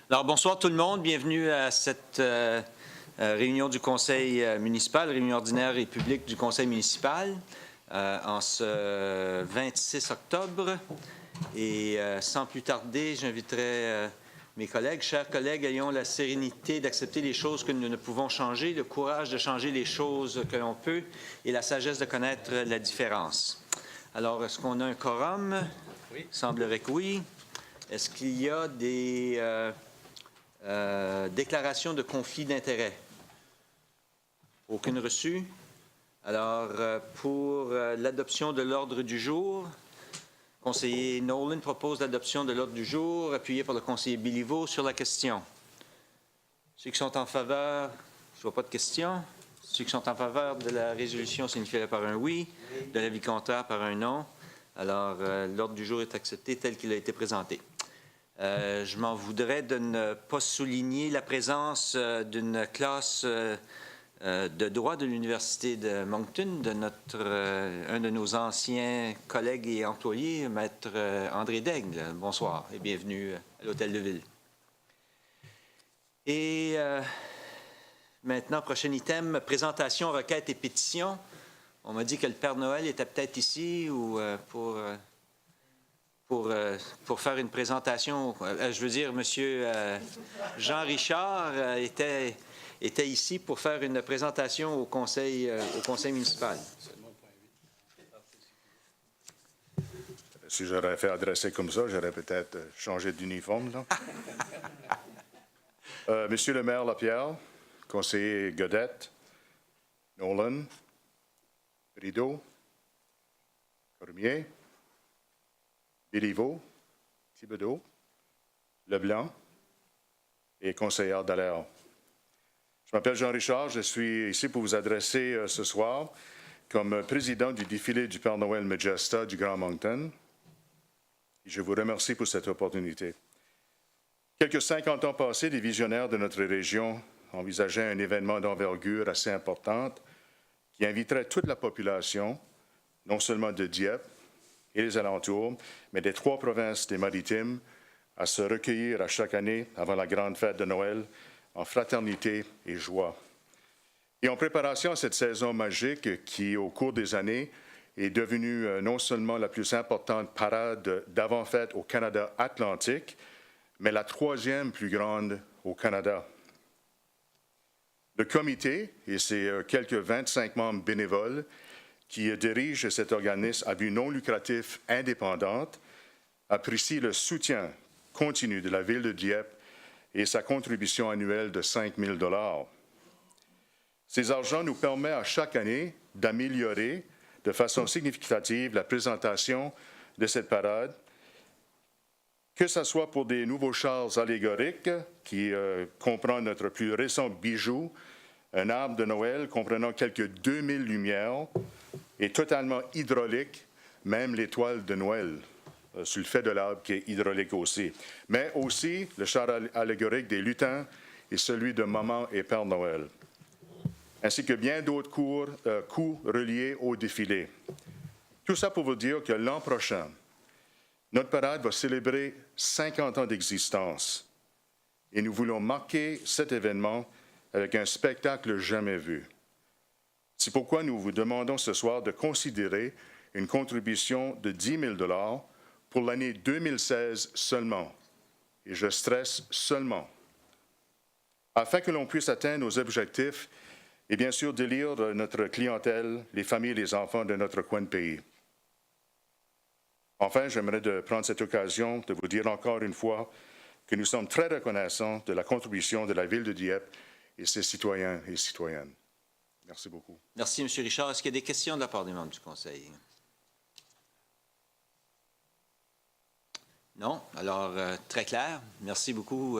Alors, bonsoir tout le monde. Bienvenue à cette réunion du Conseil municipal, réunion ordinaire et publique du Conseil municipal en ce 26 octobre. Et sans plus tarder, j'inviterai mes collègues, chers collègues, ayons la sérénité d'accepter les choses que nous ne pouvons changer, le courage de changer les choses que l'on peut et la sagesse de connaître la différence. Alors, est-ce qu'on a un quorum? Oui. Il semblerait que oui. Est-ce qu'il y a des déclaration de conflit d'intérêts? Aucune reçue. Alors, pour l'adoption de l'ordre du jour, le conseiller Nolan propose l'adoption de l'ordre du jour, appuyé par le conseiller Béliveau sur la question. Ceux qui sont en faveur, je ne vois pas de questions. Ceux qui sont en faveur de la résolution signifieraient par un oui, de l'avis contraire par un non. Alors, l'ordre du jour est accepté tel qu'il a été présenté. Je m'en voudrais de ne pas souligner la présence d'une classe de droit de l'Université de Moncton, de un de nos anciens collègues et employés, Maître André Daigle. Bonsoir et bienvenue à l'Hôtel de Ville. Et maintenant, prochain item, présentation, requête et pétition. On m'a dit que le Père Noël était peut-être ici ou pour faire une présentation. Je veux dire, M. Jean Richard était ici pour faire une présentation au conseil municipal. Si j'aurais fait adresser comme ça, j'aurais peut-être changé d'uniforme. Monsieur le maire Lapierre, conseiller Godette, Nolan, Rideau, Cormier, Béliveau, Thibodeau, Leblanc et conseillère Dallaire. Je m'appelle Jean Richard, je suis ici pour vous adresser ce soir comme président du défilé du Père Noël Majesta du Grand Moncton. Et je vous remercie pour cette opportunité. Quelques 50 ans passés, les visionnaires de notre région envisageaient un événement d'envergure assez importante qui inviterait toute la population, non seulement de Dieppe et les alentours, mais des 3 provinces des Maritimes, à se recueillir à chaque année avant la grande fête de Noël en fraternité et joie. Et en préparation à cette saison magique qui, au cours des années, est devenue non seulement la plus importante parade d'avant-fête au Canada atlantique, mais la 3e plus grande au Canada. Le comité et ses quelques 25 membres bénévoles qui dirige cet organisme à but non lucratif indépendante, apprécie le soutien continu de la Ville de Dieppe et sa contribution annuelle de 5 000 $. Ces argents nous permettent à chaque année d'améliorer de façon significative la présentation de cette parade, que ce soit pour des nouveaux chars allégoriques qui comprennent notre plus récent bijou, un arbre de Noël comprenant quelques 2000 lumières, est totalement hydraulique, même l'étoile de Noël, sur le fait de l'arbre qui est hydraulique aussi. Mais aussi le char allégorique des lutins et celui de Maman et Père Noël, ainsi que bien d'autres coûts reliés au défilé. Tout ça pour vous dire que l'an prochain, notre parade va célébrer 50 ans d'existence et nous voulons marquer cet événement avec un spectacle jamais vu. C'est pourquoi nous vous demandons ce soir de considérer une contribution de 10 000 $ pour l'année 2016 seulement. Et je stresse seulement. Afin que l'on puisse atteindre nos objectifs et bien sûr d'élire notre clientèle, les familles et les enfants de notre coin de pays. Enfin, j'aimerais prendre cette occasion de vous dire encore une fois que nous sommes très reconnaissants de la contribution de la Ville de Dieppe et ses citoyens et citoyennes. Merci beaucoup. Merci, M. Richard. Est-ce qu'il y a des questions de la part des membres du Conseil? Non? Alors, très clair. Merci beaucoup,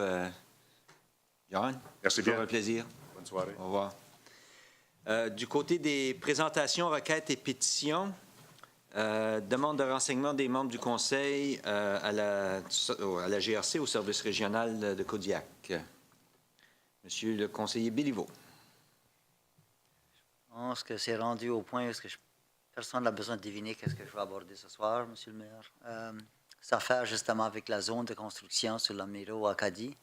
John. Merci bien. Toujours un plaisir. Bonne soirée. Au revoir. Du côté des présentations, requêtes et pétitions, demande de renseignement des membres du Conseil à la GRC, au service régional de Kodiak. Monsieur le conseiller Béliveau. Je pense que c'est rendu au point où personne n'a besoin de deviner qu'est-ce que je vais aborder ce soir, Monsieur le maire. Ça fait justement avec la zone de construction sur l'Amiro Acadie.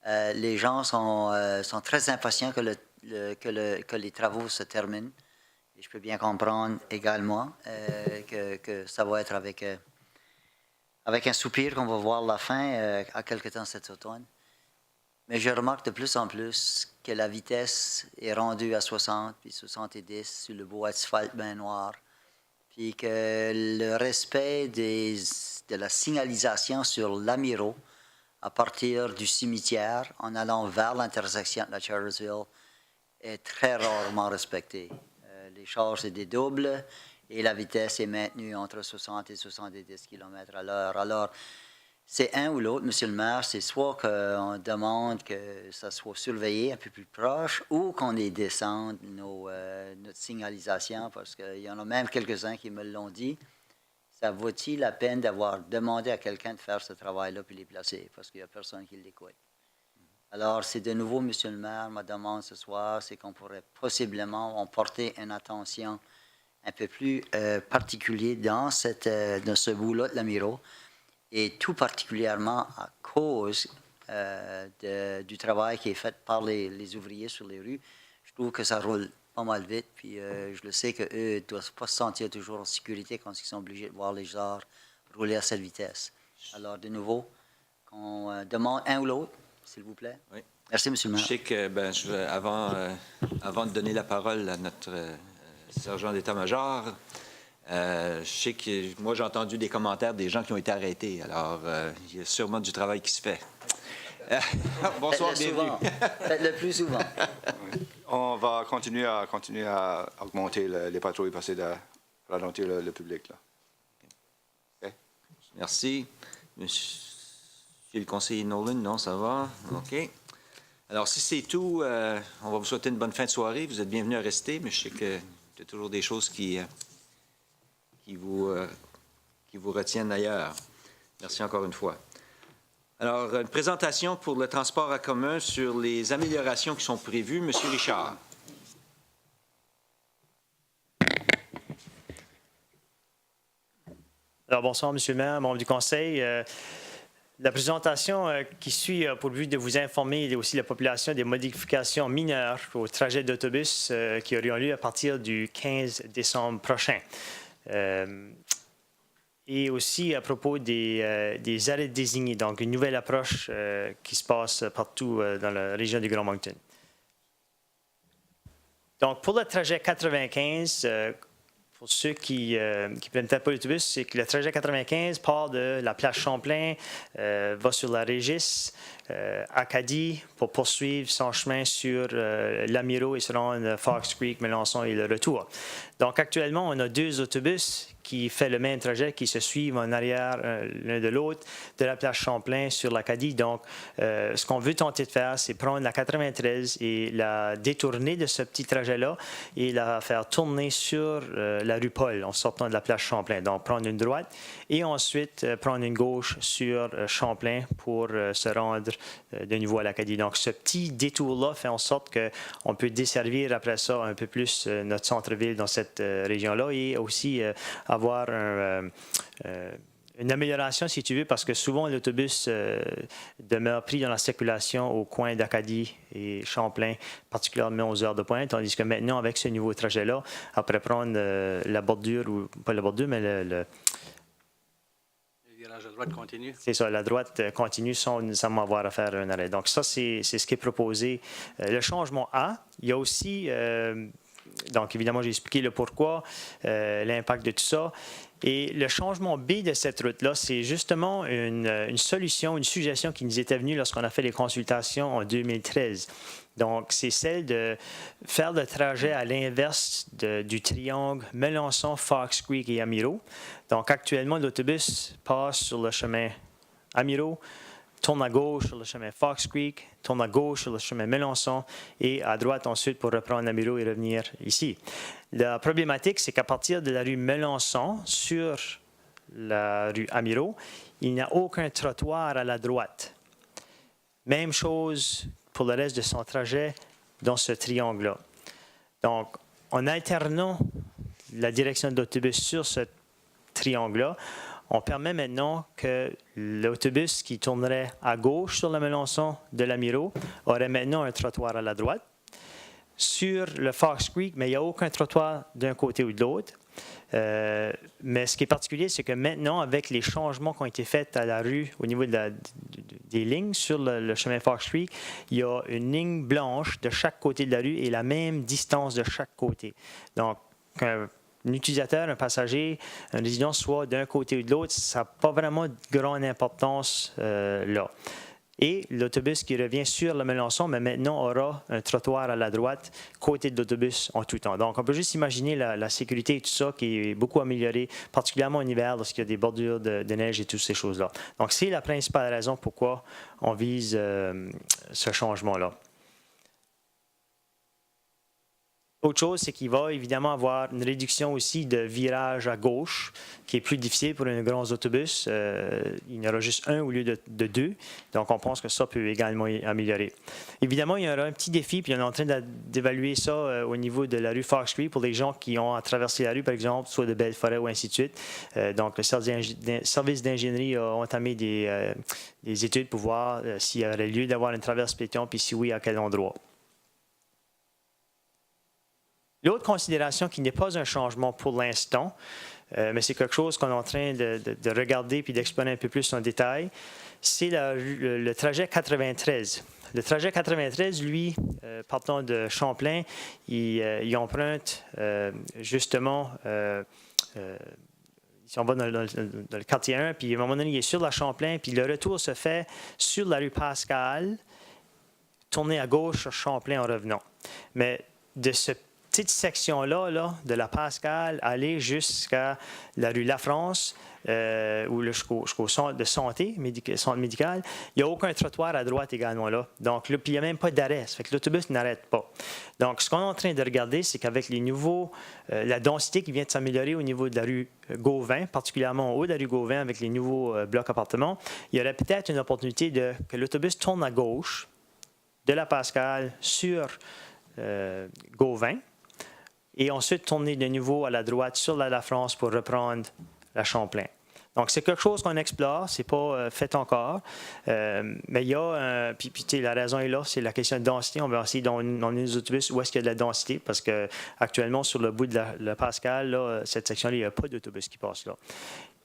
Les gens sont très impatients que les travaux se terminent. Et je peux bien comprendre également que ça va être avec un soupir qu'on va voir la fin à quelque temps cet automne. Mais je remarque de plus en plus que la vitesse est rendue à 60 puis 70 sur le beau asphalte bien noir. Puis que le respect de la signalisation sur l'Amiraux à partir du cimetière en allant vers l'intersection de la Chartersville est très rarement respecté. Les chars, c'est des doubles et la vitesse est maintenue entre 60 et 70 km à l'heure. Alors, c'est un ou l'autre, Monsieur le maire, c'est soit qu'on demande que ça soit surveillé un peu plus proche ou qu'on les descende notre signalisation, parce qu'il y en a même quelques-uns qui me l'ont dit. Ça vaut-il la peine d'avoir demandé à quelqu'un de faire ce travail-là puis les placer, parce qu'il n'y a personne qui l'écoute. Alors, c'est de nouveau, Monsieur le maire, ma demande ce soir, c'est qu'on pourrait possiblement porter une attention un peu plus particulière dans ce bout-là de l'Amiraux, et tout particulièrement à cause du travail qui est fait par les ouvriers sur les rues. Je trouve que ça roule pas mal vite, puis je le sais qu'eux ne doivent pas se sentir toujours en sécurité quand ils sont obligés de voir les gens rouler à cette vitesse. Alors, de nouveau, qu'on demande un ou l'autre, s'il vous plaît. Oui. Merci, M. le maire. Je sais que, avant de donner la parole à notre sergent d'état-major, je sais que moi, j'ai entendu des commentaires des gens qui ont été arrêtés. Alors, il y a sûrement du travail qui se fait. Bonsoir, bienvenue. Faites-le plus souvent. On va continuer à augmenter les patrouilles pour essayer de ralentir le public. Là. Okay. Merci. Monsieur le conseiller Nolan, non, ça va? OK. Alors, si c'est tout, on va vous souhaiter une bonne fin de soirée. Vous êtes bienvenus à rester, mais je sais qu'il y a toujours des choses qui vous retiennent ailleurs. Merci encore une fois. Alors, une présentation pour le transport en commun sur les améliorations qui sont prévues. Monsieur Richard. Alors, bonsoir, Monsieur le maire, membre du Conseil. La présentation qui suit a pour but de vous informer et aussi la population des modifications mineures au trajet d'autobus qui auront lieu à partir du 15 décembre prochain. Et aussi à propos des arrêts désignés, donc une nouvelle approche qui se passe partout dans la région du Grand Moncton. Donc, pour le trajet 95, pour ceux qui ne prennent pas l'autobus, c'est que le trajet 95 part de la place Champlain, va sur la Régis, Acadie, pour poursuivre son chemin sur l'Amiraux et se rendre à Fox Creek, Melançon et le retour. Donc, actuellement, on a 2 autobus qui font le même trajet, qui se suivent en arrière l'un de l'autre, de la place Champlain sur l'Acadie. Donc, ce qu'on veut tenter de faire, c'est prendre la 93 et la détourner de ce petit trajet-là et la faire tourner sur la rue Paul en sortant de la place Champlain. Donc, prendre une droite et ensuite prendre une gauche sur Champlain pour se rendre de nouveau à l'Acadie. Donc, ce petit détour-là fait en sorte qu'on peut desservir après ça un peu plus notre centre-ville dans cette région-là et aussi avoir une amélioration, si tu veux, parce que souvent l'autobus demeure pris dans la circulation au coin d'Acadie et Champlain, particulièrement aux heures de pointe, tandis que maintenant, avec ce nouveau trajet-là, après prendre la bordure, ou pas la bordure, mais le virage à droite continue. C'est ça, la droite continue sans nécessairement avoir à faire un arrêt. Donc ça, c'est ce qui est proposé. Le changement A, il y a aussi... donc, évidemment, j'ai expliqué le pourquoi, l'impact de tout ça. Et le changement B de cette route-là, c'est justement une solution, une suggestion qui nous était venue lorsqu'on a fait les consultations en 2013. Donc, c'est celle de faire le trajet à l'inverse du triangle Melançon, Fox Creek et Amiraux. Donc, actuellement, l'autobus passe sur le chemin Amiraux, tourne à gauche sur le chemin Fox Creek, tourne à gauche sur le chemin Melançon et à droite ensuite pour reprendre Amiraux et revenir ici. La problématique, c'est qu'à partir de la rue Melançon sur la rue Amiraux, il n'y a aucun trottoir à la droite. Même chose pour le reste de son trajet dans ce triangle-là. Donc, en alternant la direction de l'autobus sur ce triangle-là, on permet maintenant que l'autobus qui tournerait à gauche sur le Melançon de l'Amiraux aurait maintenant un trottoir à la droite. Sur le Fox Creek, mais il n'y a aucun trottoir d'un côté ou de l'autre. Mais ce qui est particulier, c'est que maintenant, avec les changements qui ont été faits à la rue au niveau des lignes sur le chemin Fox Creek, il y a une ligne blanche de chaque côté de la rue et la même distance de chaque côté. Donc, un utilisateur, un passager, un résident soit d'un côté ou de l'autre, ça n'a pas vraiment de grande importance là. Et l'autobus qui revient sur le Melançon, mais maintenant aura un trottoir à la droite, côté de l'autobus en tout temps. Donc, on peut juste imaginer la sécurité et tout ça qui est beaucoup améliorée, particulièrement en hiver lorsqu'il y a des bordures de neige et toutes ces choses-là. Donc, c'est la principale raison pourquoi on vise ce changement-là. Autre chose, c'est qu'il va évidemment avoir une réduction aussi de virage à gauche, qui est plus difficile pour un grand autobus. Il y en aura juste un au lieu de deux. Donc, on pense que ça peut également améliorer. Évidemment, il y aura un petit défi, puis on est en train d'évaluer ça au niveau de la rue Fox Creek pour les gens qui ont à traverser la rue, par exemple, soit de Belleforêt ou ainsi de suite. Donc, le service d'ingénierie a entamé des études pour voir s'il y aurait lieu d'avoir une traverse piéton, puis si oui, à quel endroit. L'autre considération qui n'est pas un changement pour l'instant, mais c'est quelque chose qu'on est en train de regarder puis d'explorer un peu plus en détail, c'est le trajet 93. Le trajet 93, lui, partant de Champlain, il emprunte justement, si on va dans le quartier 1, puis à un moment donné, il est sur la Champlain, puis le retour se fait sur la rue Pascal, tourner à gauche sur Champlain en revenant. Mais de cette section-là, de la Pascal, aller jusqu'à la rue La France, ou jusqu'au centre de santé, centre médical, il n'y a aucun trottoir à droite également là. Donc, là, puis il n'y a même pas d'arrêt. Ça fait que l'autobus n'arrête pas. Donc, ce qu'on est en train de regarder, c'est qu'avec les nouveaux, la densité qui vient de s'améliorer au niveau de la rue Gauvin, particulièrement en haut de la rue Gauvin, avec les nouveaux blocs appartements, il y aurait peut-être une opportunité que l'autobus tourne à gauche de la Pascal sur Gauvin, et ensuite tourner de nouveau à la droite sur la France pour reprendre la Champlain. Donc, c'est quelque chose qu'on explore, c'est pas fait encore, mais il y a, puis la raison est là, c'est la question de densité. On va essayer dans les autobus où est-ce qu'il y a de la densité, parce qu'actuellement, sur le bout de la Pascal, là, cette section-là, il n'y a pas d'autobus qui passe là.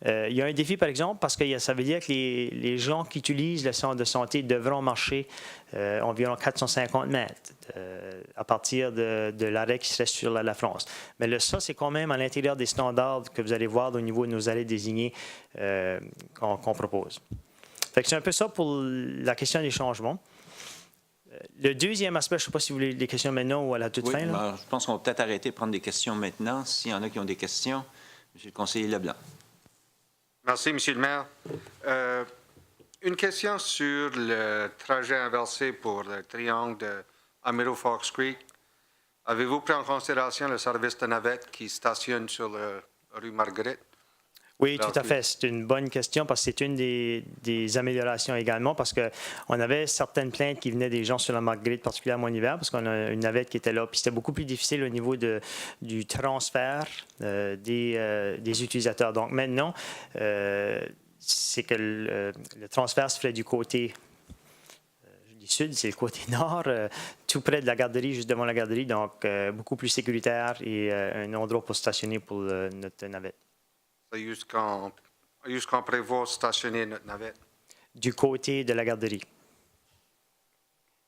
Il y a un défi, par exemple, parce que ça veut dire que les gens qui utilisent le centre de santé devront marcher environ 450 mètres à partir de l'arrêt qui serait sur la France. Mais ça, c'est quand même à l'intérieur des standards que vous allez voir au niveau de nos arrêts désignés qu'on propose. Fait que c'est un peu ça pour la question des changements. Le deuxième aspect, je ne sais pas si vous voulez des questions maintenant ou à la toute fin. Là. Ben, je pense qu'on va peut-être arrêter de prendre des questions maintenant. S'il y en a qui ont des questions, M. le conseiller Leblanc. Merci, Monsieur le maire. Une question sur le trajet inversé pour le triangle de Amiraux Fox Creek. Avez-vous pris en considération le service de navette qui stationne sur la rue Marguerite? Oui, tout à fait. C'est une bonne question parce que c'est une des améliorations également parce qu'on avait certaines plaintes qui venaient des gens sur la Marguerite, particulièrement en hiver, parce qu'on a une navette qui était là. Puis c'était beaucoup plus difficile au niveau du transfert des utilisateurs. Donc maintenant, c'est que le transfert se fait du côté du sud, c'est le côté nord, tout près de la garderie, juste devant la garderie, donc beaucoup plus sécuritaire et un endroit pour stationner pour notre navette. Jusqu'on prévoit stationner notre navette. Du côté de la garderie.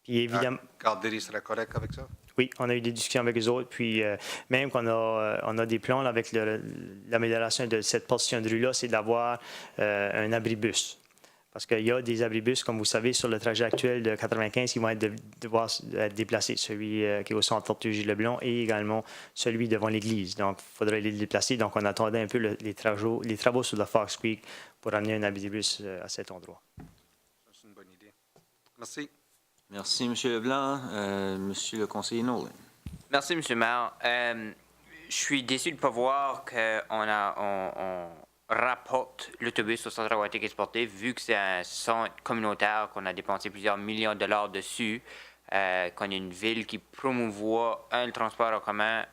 Puis évidemment. La garderie serait correcte avec ça? Oui, on a eu des discussions avec eux autres, puis même qu'on a des plans là, avec l'amélioration de cette portion de rue-là, c'est d'avoir un abribus. Parce qu'il y a des abribus, comme vous savez, sur le trajet actuel de 95 qui vont devoir être déplacés. Celui qui est au centre Tortue-Gilles-Leblanc et également celui devant l'église. Donc, il faudrait les déplacer. Donc, on attendait un peu les travaux sur la Fox Creek pour amener un abribus à cet endroit. C'est une bonne idée. Merci. Merci, M. Leblanc. Monsieur le conseiller Nolan. Merci, M. le maire. Je suis déçu de ne pas voir qu'on rapporte l'autobus au centre aquatique et sportif, vu que c'est un centre communautaire, qu'on a dépensé plusieurs millions de dollars dessus, qu'on a une ville qui promouvoit, le transport en commun,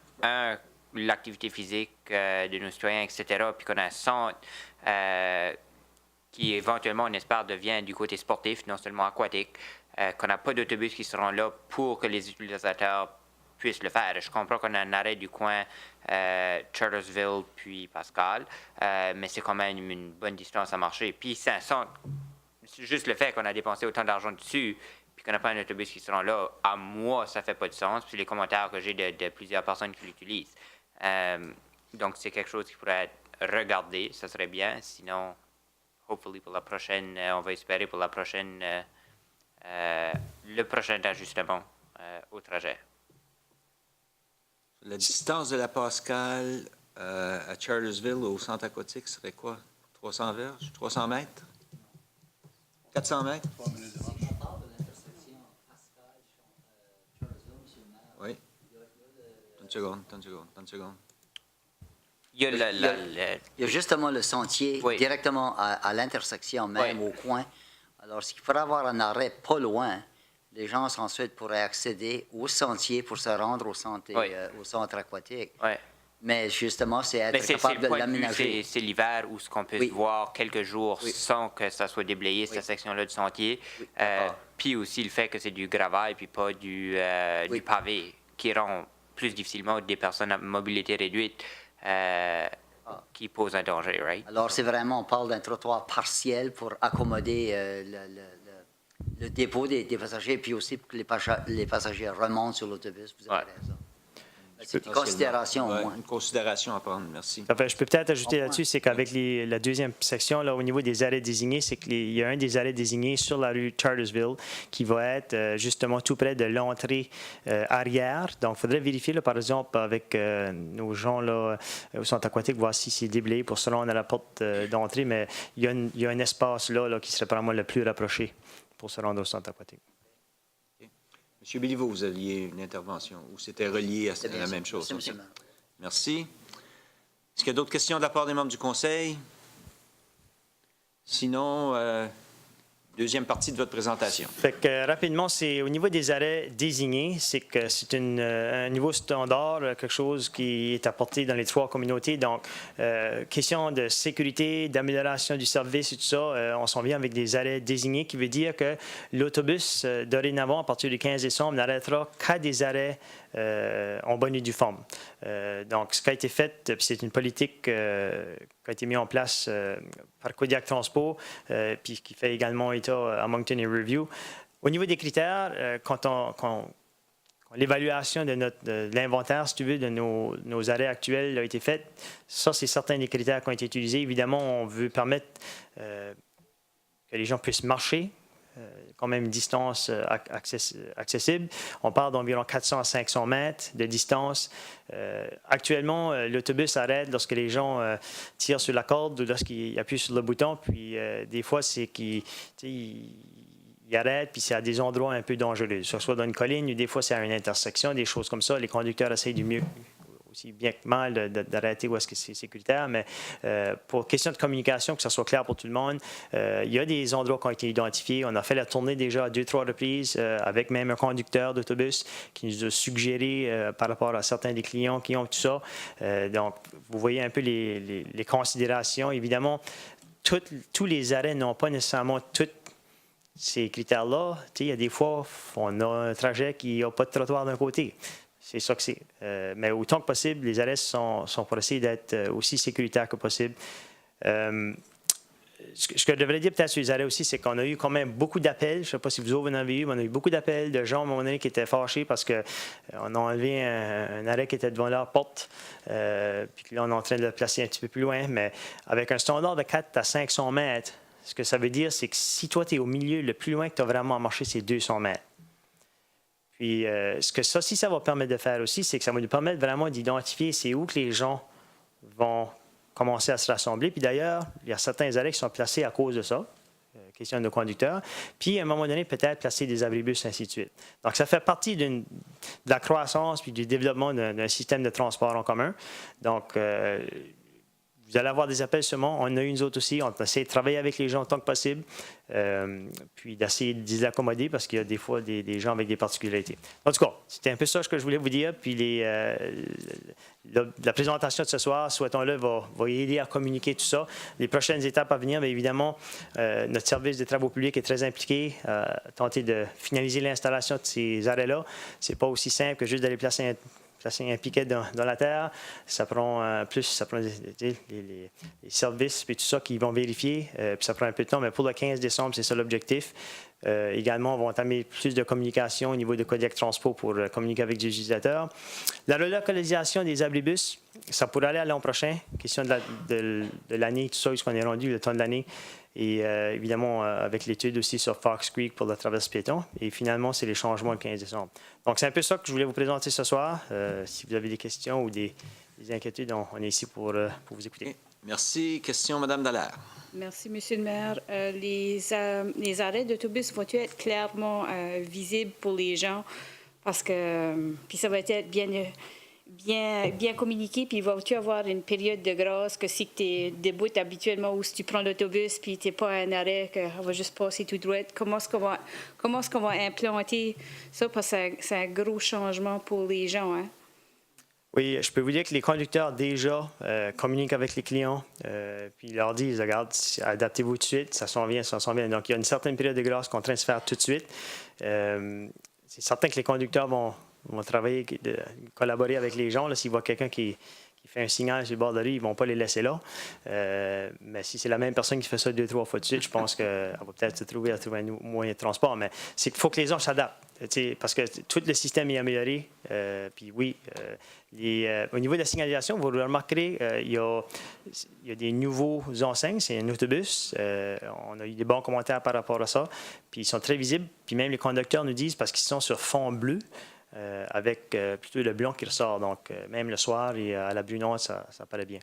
l'activité physique de nos citoyens, etc., puis qu'on a un centre qui éventuellement, on espère, devient du côté sportif, non seulement aquatique, qu'on n'a pas d'autobus qui seront là pour que les utilisateurs puissent le faire. Je comprends qu'on a un arrêt du coin Chartersville puis Pascal, mais c'est quand même une bonne distance à marcher. Puis c'est un centre, c'est juste le fait qu'on a dépensé autant d'argent dessus, puis qu'on n'a pas un autobus qui sera là, à moi, ça fait pas de sens. Puis les commentaires que j'ai de plusieurs personnes qui l'utilisent. Donc c'est quelque chose qui pourrait être regardé, ça serait bien. Sinon, hopefully pour la prochaine, on va espérer pour la prochaine, le prochain ajustement au trajet. La distance de la Pascal à Chartersville, au centre aquatique, serait quoi? 300 verges? 300 mètres? 400 mètres? Oui. Une seconde. Il y a Il y a justement le sentier Oui. directement à l'intersection même, Oui. au coin. Alors, ce qu'il faudrait avoir un arrêt pas loin, les gens ensuite pourraient accéder au sentier pour se rendre au centre, Oui. au centre aquatique. ouais. Mais justement, c'est être Mais c'est capable le de point de vue, l'aménager. c'est l'hiver où ce qu'on peut Oui. voir quelques jours Oui. sans que ça soit déblayé, cette Oui. section-là du sentier. Oui, d'accord. Puis aussi le fait que c'est du gravel puis pas du Oui. pavé, qui rend plus difficilement des personnes à mobilité réduite qui posent un danger, right? Alors, c'est vraiment, on parle d'un trottoir partiel pour accommoder le dépôt des passagers, puis aussi pour que les passagers remontent sur l'autobus. Vous avez Ouais. raison. C'est une considération, au Ouais, moins. une considération à prendre, merci. Enfin, je peux peut-être ajouter là-dessus, c'est qu'avec la deuxième section, là, au niveau des arrêts désignés, c'est qu'il y a un des arrêts désignés sur la rue Chartersville qui va être justement tout près de l'entrée arrière. Donc, il faudrait vérifier, là, par exemple, avec nos gens là, au centre aquatique, voir si c'est déblayé pour se rendre à la porte d'entrée, mais il y a un espace là, qui serait probablement le plus rapproché pour se rendre au centre aquatique. Monsieur Béliveau, vous aviez une intervention ou c'était relié à C'est bien la ça. même chose? Merci, monsieur OK. le maire. Merci. Est-ce qu'il y a d'autres questions de la part des membres du Conseil? Sinon, deuxième partie de votre présentation. Fait que, rapidement, c'est au niveau des arrêts désignés, c'est que c'est un niveau standard, quelque chose qui est apporté dans les trois communautés. Donc, question de sécurité, d'amélioration du service et tout ça, on s'en vient avec des arrêts désignés, qui veut dire que l'autobus, dorénavant, à partir du 15 décembre, n'arrêtera qu'à des arrêts en bonne et due forme. Donc, ce qui a été fait, puis c'est une politique qui a été mise en place par Kodiak Transport, puis qui fait également état à Moncton et Review. Au niveau des critères, quand l'évaluation de l'inventaire, si tu veux, de nos arrêts actuels a été faite, ça, c'est certains des critères qui ont été utilisés. Évidemment, on veut permettre que les gens puissent marcher, quand même une distance accessible. On parle d'environ 400 à 500 mètres de distance. Actuellement, l'autobus arrête lorsque les gens tirent sur la corde ou lorsqu'ils appuient sur le bouton. Puis des fois, c'est qu'ils arrêtent, puis c'est à des endroits un peu dangereux, que ce soit dans une colline ou des fois c'est à une intersection, des choses comme ça. Les conducteurs essayent du mieux, aussi bien que mal, d'arrêter où est-ce que c'est sécuritaire. Mais pour question de communication, que ça soit clair pour tout le monde, il y a des endroits qui ont été identifiés. On a fait la tournée déjà à 2-3 reprises avec même un conducteur d'autobus qui nous a suggéré par rapport à certains des clients qui ont tout ça. Donc, vous voyez un peu les considérations. Évidemment, tous les arrêts n'ont pas nécessairement tous ces critères-là. Il y a des fois, on a un trajet qui n'a pas de trottoir d'un côté. C'est ça que c'est. Mais autant que possible, les arrêts sont pour essayer d'être aussi sécuritaires que possible. Ce que je devrais dire peut-être sur les arrêts aussi, c'est qu'on a eu quand même beaucoup d'appels. Je ne sais pas si vous en avez eu, mais on a eu beaucoup d'appels de gens à un moment donné qui étaient fâchés parce qu'on a enlevé un arrêt qui était devant leur porte. Puis là, on est en train de le placer un petit peu plus loin. Mais avec un standard de 4 à 500 mètres, ce que ça veut dire, c'est que si toi, tu es au milieu, le plus loin que tu as vraiment à marcher, c'est 200 mètres. Puis, ce que ça va permettre de faire aussi, c'est que ça va nous permettre vraiment d'identifier c'est où que les gens vont commencer à se rassembler. Puis d'ailleurs, il y a certains arrêts qui sont placés à cause de ça, question de conducteurs. Puis, à un moment donné, peut-être placer des abribus, ainsi de suite. Donc, ça fait partie de la croissance puis du développement d'un système de transport en commun. Donc, vous allez avoir des appels seulement. On en a eu nous autres aussi. On essaie de travailler avec les gens autant que possible, puis d'essayer de les accommoder parce qu'il y a des fois des gens avec des particularités. En tout cas, c'était un peu ça que je voulais vous dire. Puis la présentation de ce soir, souhaitons-le, va aider à communiquer tout ça. Les prochaines étapes à venir, bien évidemment, notre service de travaux publics est très impliqué à tenter de finaliser l'installation de ces arrêts-là. C'est pas aussi simple que juste d'aller placer un piquet dans la terre. Ça prend les services puis tout ça qui vont vérifier. Puis ça prend un peu de temps, mais pour le 15 décembre, c'est ça l'objectif. Également, on va entamer plus de communication au niveau de Kodiak Transpo pour communiquer avec les utilisateurs. La relocalisation des abribus, ça pourrait aller à l'an prochain. Question de l'année, tout ça, jusqu'on est rendu, le temps de l'année. Et évidemment, avec l'étude aussi sur Fox Creek pour la traverse piéton. Et finalement, c'est les changements le 15 décembre. Donc, c'est un peu ça que je voulais vous présenter ce soir. Si vous avez des questions ou des inquiétudes, on est ici pour vous écouter. OK. Merci. Question, Mme Dallaire. Merci, Monsieur le maire. Les arrêts d'autobus vont-ils être clairement visibles pour les gens? Parce que puis ça va être bien communiqué, puis va-tu avoir une période de grâce que si tu es debout habituellement ou si tu prends l'autobus puis tu n'es pas à un arrêt, qu'on va juste passer tout droit? Comment est-ce qu'on va implanter ça? Parce que c'est un gros changement pour les gens, hein? Oui, je peux vous dire que les conducteurs déjà communiquent avec les clients, puis ils leur disent, regarde, adaptez-vous tout de suite, ça s'en vient. Donc, il y a une certaine période de grâce qu'on est en train de se faire tout de suite. C'est certain que les conducteurs vont travailler, collaborer avec les gens. S'ils voient quelqu'un qui fait un signal sur le bord de la rue, ils ne vont pas les laisser là. Mais si c'est la même personne qui fait ça 2-3 fois de suite, je pense qu'elle va peut-être se trouver un moyen de transport. Mais c'est qu'il faut que les gens s'adaptent. Parce que tout le système est amélioré. Puis oui, au niveau de la signalisation, vous remarquerez, il y a des nouveaux enseignes. C'est un autobus. On a eu des bons commentaires par rapport à ça. Puis ils sont très visibles. Puis même les conducteurs nous disent, parce qu'ils sont sur fond bleu, avec plutôt le blanc qui ressort. Donc, même le soir et à la brunante, ça paraît bien.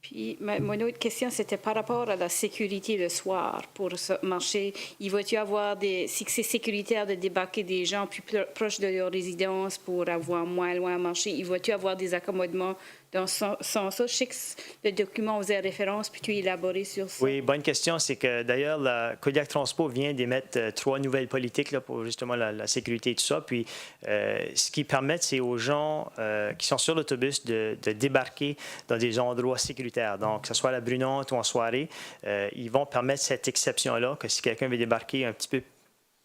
Puis, mon autre question, c'était par rapport à la sécurité le soir pour ce marché. Il va-t-il y avoir si c'est sécuritaire de débarquer des gens plus proches de leur résidence pour avoir moins loin à marcher, il va-t-il y avoir des accommodements dans ce sens-là? Je sais que le document faisait référence, puis tu es élaboré sur ça. Oui, bonne question. C'est que d'ailleurs, la Kodiak Transpo vient d'émettre 3 nouvelles politiques là, pour justement la sécurité et tout ça. Puis, ce qui permet, c'est aux gens qui sont sur l'autobus de débarquer dans des endroits sécuritaires. Donc, que ce soit à la brunante ou en soirée, ils vont permettre cette exception-là, que si quelqu'un veut débarquer un petit peu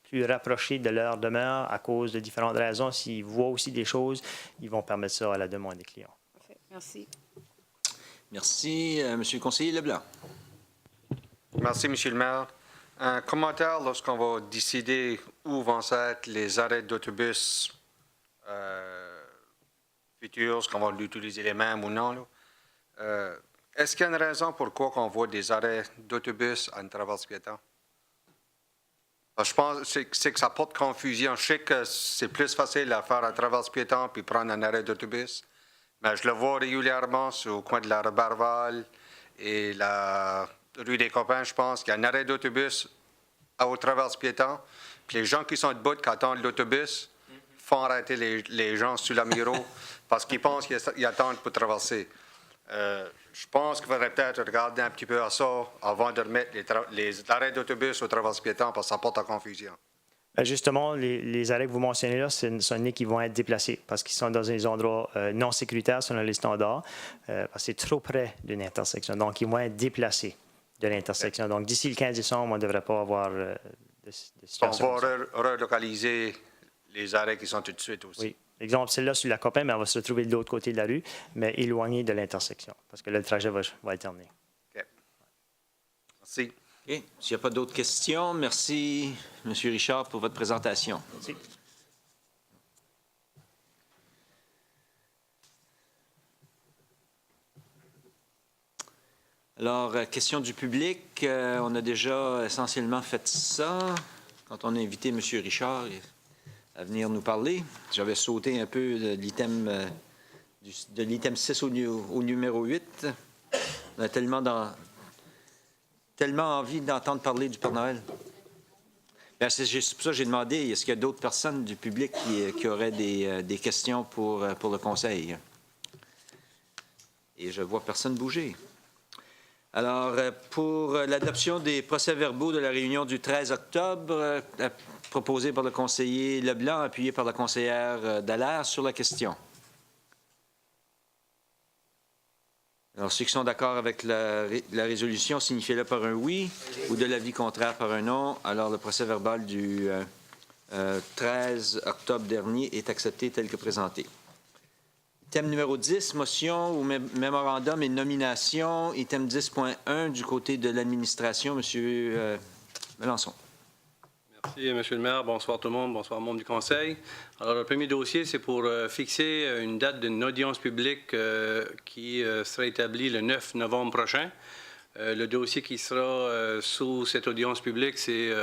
plus rapproché de leur demeure à cause de différentes raisons, s'ils voient aussi des choses, ils vont permettre ça à la demande des clients. Merci. Merci. Monsieur le conseiller Leblanc. Merci, Monsieur le maire. Un commentaire lorsqu'on va décider où vont être les arrêts d'autobus futurs, est-ce qu'on va utiliser les mêmes ou non? Est-ce qu'il y a une raison pourquoi on voit des arrêts d'autobus à une traverse piéton? Je pense que ça porte confusion. Je sais que c'est plus facile à faire à traverse piéton puis prendre un arrêt d'autobus. Mais je le vois régulièrement sur le coin de la rue Barval et la rue des Copains, je pense qu'il y a un arrêt d'autobus au traverse piéton. Puis les gens qui sont debout, qui attendent l'autobus, font arrêter les gens sur la Miro parce qu'ils pensent qu'ils attendent pour traverser. Je pense qu'il faudrait peut-être regarder un petit peu à ça avant de remettre les arrêts d'autobus au traverse piéton parce que ça porte à confusion. Justement, les arrêts que vous mentionnez là, ce sont des qui vont être déplacés parce qu'ils sont dans des endroits non sécuritaires selon les standards, parce que c'est trop près d'une intersection. Donc, ils vont être déplacés de l'intersection. Donc, d'ici le 15 décembre, on ne devrait pas avoir de situation. On va relocaliser les arrêts qui sont tout de suite aussi. Oui. Exemple, celle-là sur la Copain, mais elle va se retrouver de l'autre côté de la rue, mais éloignée de l'intersection, parce que là, le trajet va alterner. OK. Merci. OK. S'il n'y a pas d'autres questions, merci, M. Richard, pour votre présentation. Merci. Alors, question du public. On a déjà essentiellement fait ça quand on a invité M. Richard à venir nous parler. J'avais sauté un peu de l'item 6 au numéro 8. On a tellement envie d'entendre parler du Père Noël. Bien, c'est pour ça que j'ai demandé, est-ce qu'il y a d'autres personnes du public qui auraient des questions pour le conseil? Et je vois personne bouger. Alors, pour l'adoption des procès-verbaux de la réunion du 13 octobre, proposé par le conseiller Leblanc, appuyé par la conseillère Dallaire sur la question. Alors, ceux qui sont d'accord avec la résolution, signifiez-le par un oui, ou de l'avis contraire par un non. Alors, le procès-verbal du 13 octobre dernier est accepté tel que présenté. Item numéro 10, motion ou mémorandum et nomination. Item 10.1 du côté de l'administration, M. Melançon. Merci, M. le maire. Bonsoir tout le monde. Bonsoir, membres du Conseil. Alors, le premier dossier, c'est pour fixer une date d'une audience publique qui sera établie le 9 novembre prochain. Le dossier qui sera sous cette audience publique, c'est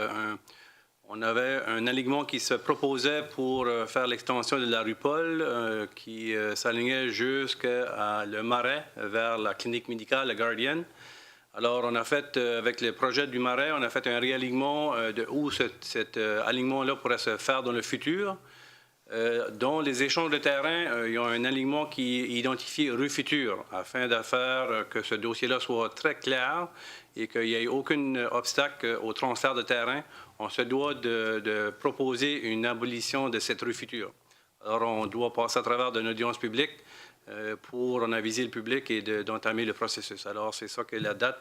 on avait un alignement qui se proposait pour faire l'extension de la rue Paul, qui s'alignait jusqu'à le Marais, vers la clinique médicale, la Guardian. Alors, on a fait, avec le projet du Marais, on a fait un réalignement de où cet alignement-là pourrait se faire dans le futur. Dans les échanges de terrain, il y a un alignement qui identifie rue future, afin de faire que ce dossier-là soit très clair et qu'il n'y ait aucun obstacle au transfert de terrain. On se doit de proposer une abolition de cette rue future. Alors, on doit passer à travers d'une audience publique pour en aviser le public et d'entamer le processus. Alors, c'est ça que la date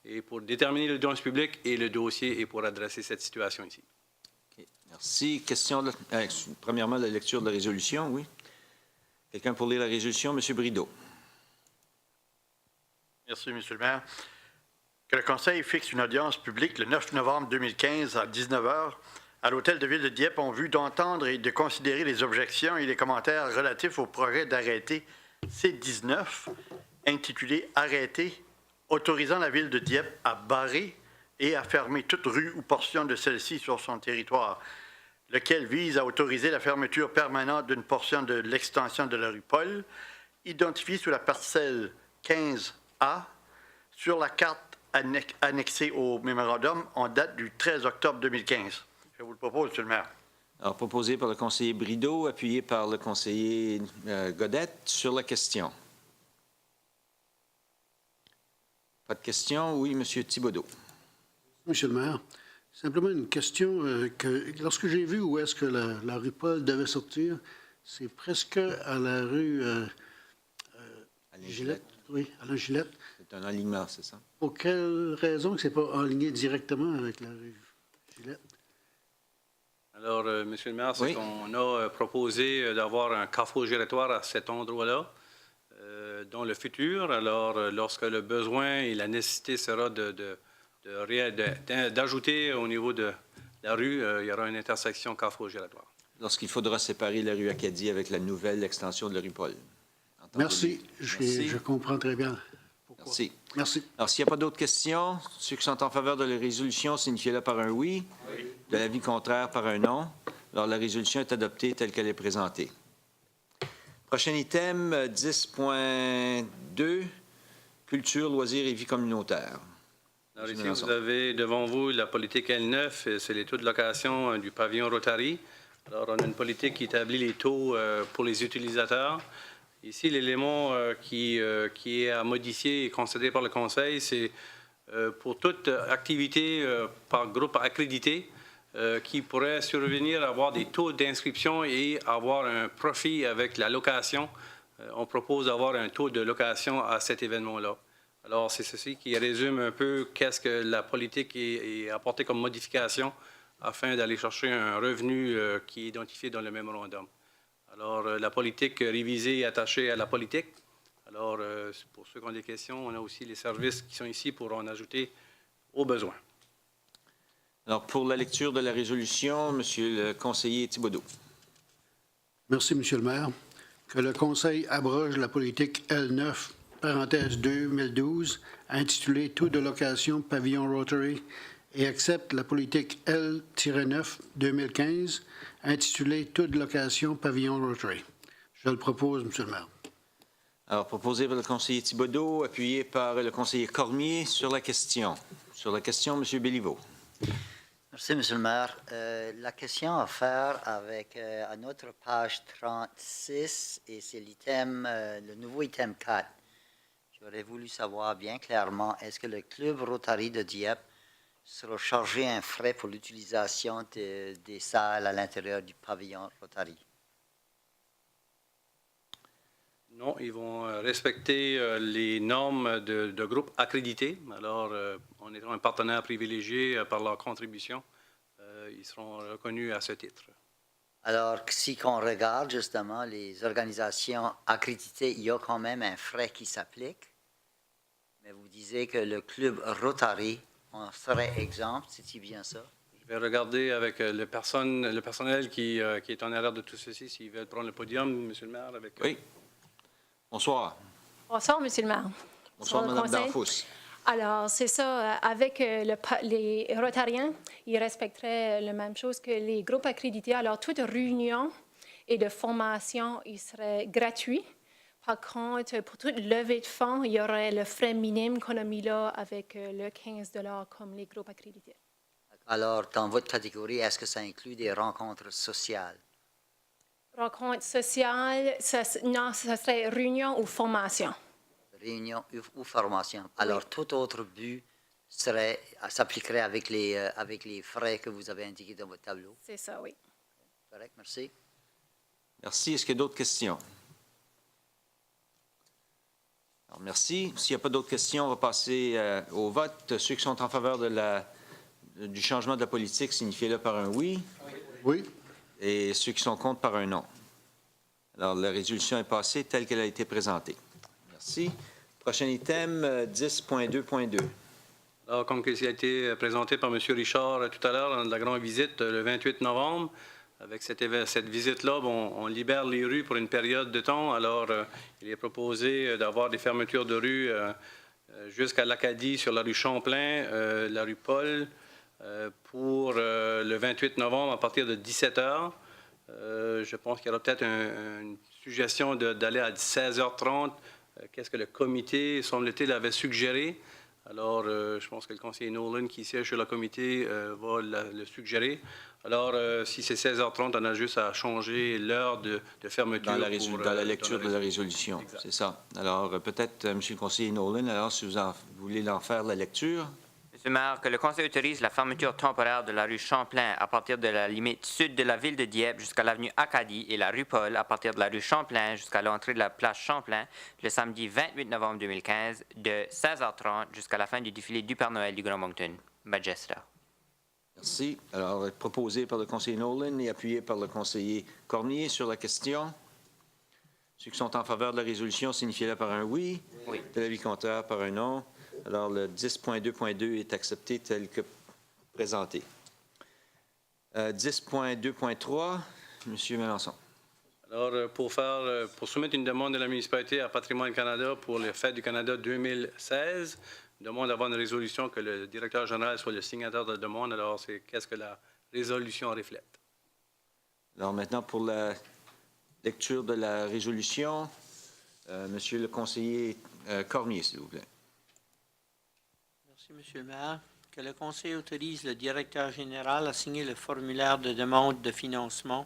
est pour déterminer l'audience publique et le dossier est pour adresser cette situation ici. Okay. Merci. Question, premièrement, la lecture de la résolution, oui. Quelqu'un pour lire la résolution? M. Brideau. Merci, M. le maire. Que le Conseil fixe une audience publique le 9 novembre 2015 à 19 h à l'Hôtel de Ville de Dieppe en vue d'entendre et de considérer les objections et les commentaires relatifs au projet d'arrêté C-19, intitulé « Arrêté autorisant la Ville de Dieppe à barrer et à fermer toute rue ou portion de celle-ci sur son territoire, lequel vise à autoriser la fermeture permanente d'une portion de l'extension de la rue Paul, identifiée sous la parcelle 15A sur la carte annexée au mémorandum en date du 13 octobre 2015. Je vous le propose, M. le maire. Alors, proposé par le conseiller Brideau, appuyé par le conseiller Godette sur la question. Pas de question? Oui, M. Thibodeau. Monsieur le maire, simplement une question que lorsque j'ai vu où est-ce que la rue Paul devait sortir, c'est presque à la rue Gillette. Oui, à la Gillette. C'est un alignement, c'est ça? Pour quelle raison que ce n'est pas aligné directement avec la rue Gillette? Alors, Monsieur le maire, c'est oui. qu'on a proposé d'avoir un carrefour giratoire à cet endroit-là dans le futur. Alors, lorsque le besoin et la nécessité sera d'ajouter au niveau de la rue, il y aura une intersection carrefour giratoire. Lorsqu'il faudra séparer la rue Acadie avec la nouvelle extension de la rue Paul. Merci. Je comprends très bien. Pourquoi. Merci. Merci. Alors, s'il n'y a pas d'autres questions, ceux qui sont en faveur de la résolution, signifiez-le par un oui. Oui. De l'avis contraire, par un non. Alors, la résolution est adoptée telle qu'elle est présentée. Prochain item, 10.2, culture, loisirs et vie communautaire. Alors, ici, vous avez devant vous la politique L9, c'est les taux de location du pavillon Rotary. Alors, on a une politique qui établit les taux pour les utilisateurs. Ici, l'élément qui est à modifier et considéré par le Conseil, c'est pour toute activité par groupe accrédité qui pourrait survenir à avoir des taux d'inscription et avoir un profit avec la location. On propose d'avoir un taux de location à cet événement-là. Alors, c'est ceci qui résume un peu qu'est-ce que la politique est apportée comme modification afin d'aller chercher un revenu qui est identifié dans le mémorandum. Alors, la politique révisée est attachée à la politique. Alors, pour ceux qui ont des questions, on a aussi les services qui sont ici pour en ajouter aux besoins. Alors, pour la lecture de la résolution, Monsieur le conseiller Thibodeau. Merci, Monsieur le maire. Que le Conseil abroge la politique L9, parenthèse 2012, intitulée « Taux de location pavillon Rotary » et accepte la politique L-9 2015, intitulée « Taux de location pavillon Rotary ». Je le propose, M. le maire. Alors, proposé par le conseiller Thibodeau, appuyé par le conseiller Cormier sur la question. Sur la question, M. Béliveau. Merci, M. le maire. La question à faire avec à notre page 36, et c'est l'item, le nouveau item 4. J'aurais voulu savoir bien clairement, est-ce que le club Rotary de Dieppe sera chargé un frais pour l'utilisation des salles à l'intérieur du pavillon Rotary? Non, ils vont respecter les normes de groupe accrédité. Alors, en étant un partenaire privilégié par leur contribution, ils seront reconnus à ce titre. Alors, si on regarde justement les organisations accréditées, il y a quand même un frais qui s'applique. Mais vous disiez que le club Rotary en serait exempt, c'est-il bien ça? Je vais regarder avec le personnel qui est en arrière de tout ceci, s'ils veulent prendre le podium, Monsieur le maire. Avec, Oui. Bonsoir. Bonsoir, Monsieur le maire. Bonsoir, Sur le Mme conseil. Darfous. Alors, c'est ça, avec les Rotariens, ils respecteraient la même chose que les groupes accrédités. Alors, toute réunion et de formation, il serait gratuit. Par contre, pour toute levée de fonds, il y aurait le frais minime qu'on a mis là avec le 15 $ comme les groupes accrédités. Alors, dans votre catégorie, est-ce que ça inclut des rencontres sociales? Rencontre sociale, non, ça serait réunion ou formation. Réunion ou formation. Alors, tout autre but s'appliquerait avec les frais que vous avez indiqués dans votre tableau. C'est ça, oui. Correct, merci. Merci. Est-ce qu'il y a d'autres questions? Alors, merci. S'il n'y a pas d'autres questions, on va passer au vote. Ceux qui sont en faveur du changement de la politique, signifiez-le par un oui. Oui. Et ceux qui sont contre, par un non. Alors, la résolution est passée telle qu'elle a été présentée. Merci. Prochain item, 10.2.2. Alors, comme il a été présenté par M. Richard tout à l'heure, dans la grande visite le 28 novembre, avec cette visite-là, on libère les rues pour une période de temps. Alors, il est proposé d'avoir des fermetures de rues jusqu'à l'Acadie sur la rue Champlain, la rue Paul, pour le 28 novembre à partir de 17 h. Je pense qu'il y aura peut-être une suggestion d'aller à 16h30. Qu'est-ce que le comité, semble-t-il, avait suggéré. Alors, je pense que le conseiller Nolan, qui siège sur le comité, va le suggérer. Alors, si c'est 16h30, on a juste à changer l'heure de fermeture. Dans la lecture de la résolution, c'est ça. Alors, peut-être, M. le conseiller Nolan, alors, si vous voulez en faire la lecture. Monsieur le maire, que le Conseil autorise la fermeture temporaire de la rue Champlain à partir de la limite sud de la ville de Dieppe jusqu'à l'avenue Acadie et la rue Paul à partir de la rue Champlain jusqu'à l'entrée de la place Champlain le samedi 28 novembre 2015 de 16h30 jusqu'à la fin du défilé du Père Noël du Grand Moncton, Manchester. Merci. Alors, proposé par le conseiller Nolan et appuyé par le conseiller Cormier sur la question. Ceux qui sont en faveur de la résolution, signifiez-le par un oui. Oui. De l'avis contraire, par un non. Alors, le 10.2.2 est accepté tel que présenté. 10.2.3, M. Mélenchon. Alors, pour soumettre une demande de la municipalité à Patrimoine Canada pour les Fêtes du Canada 2016, demande d'avoir une résolution que le directeur général soit le signataire de la demande. Alors, c'est qu'est-ce que la résolution reflète? Alors, maintenant, pour la lecture de la résolution, Monsieur le conseiller Cormier, s'il vous plaît. Merci, Monsieur le maire. Que le Conseil autorise le directeur général à signer le formulaire de demande de financement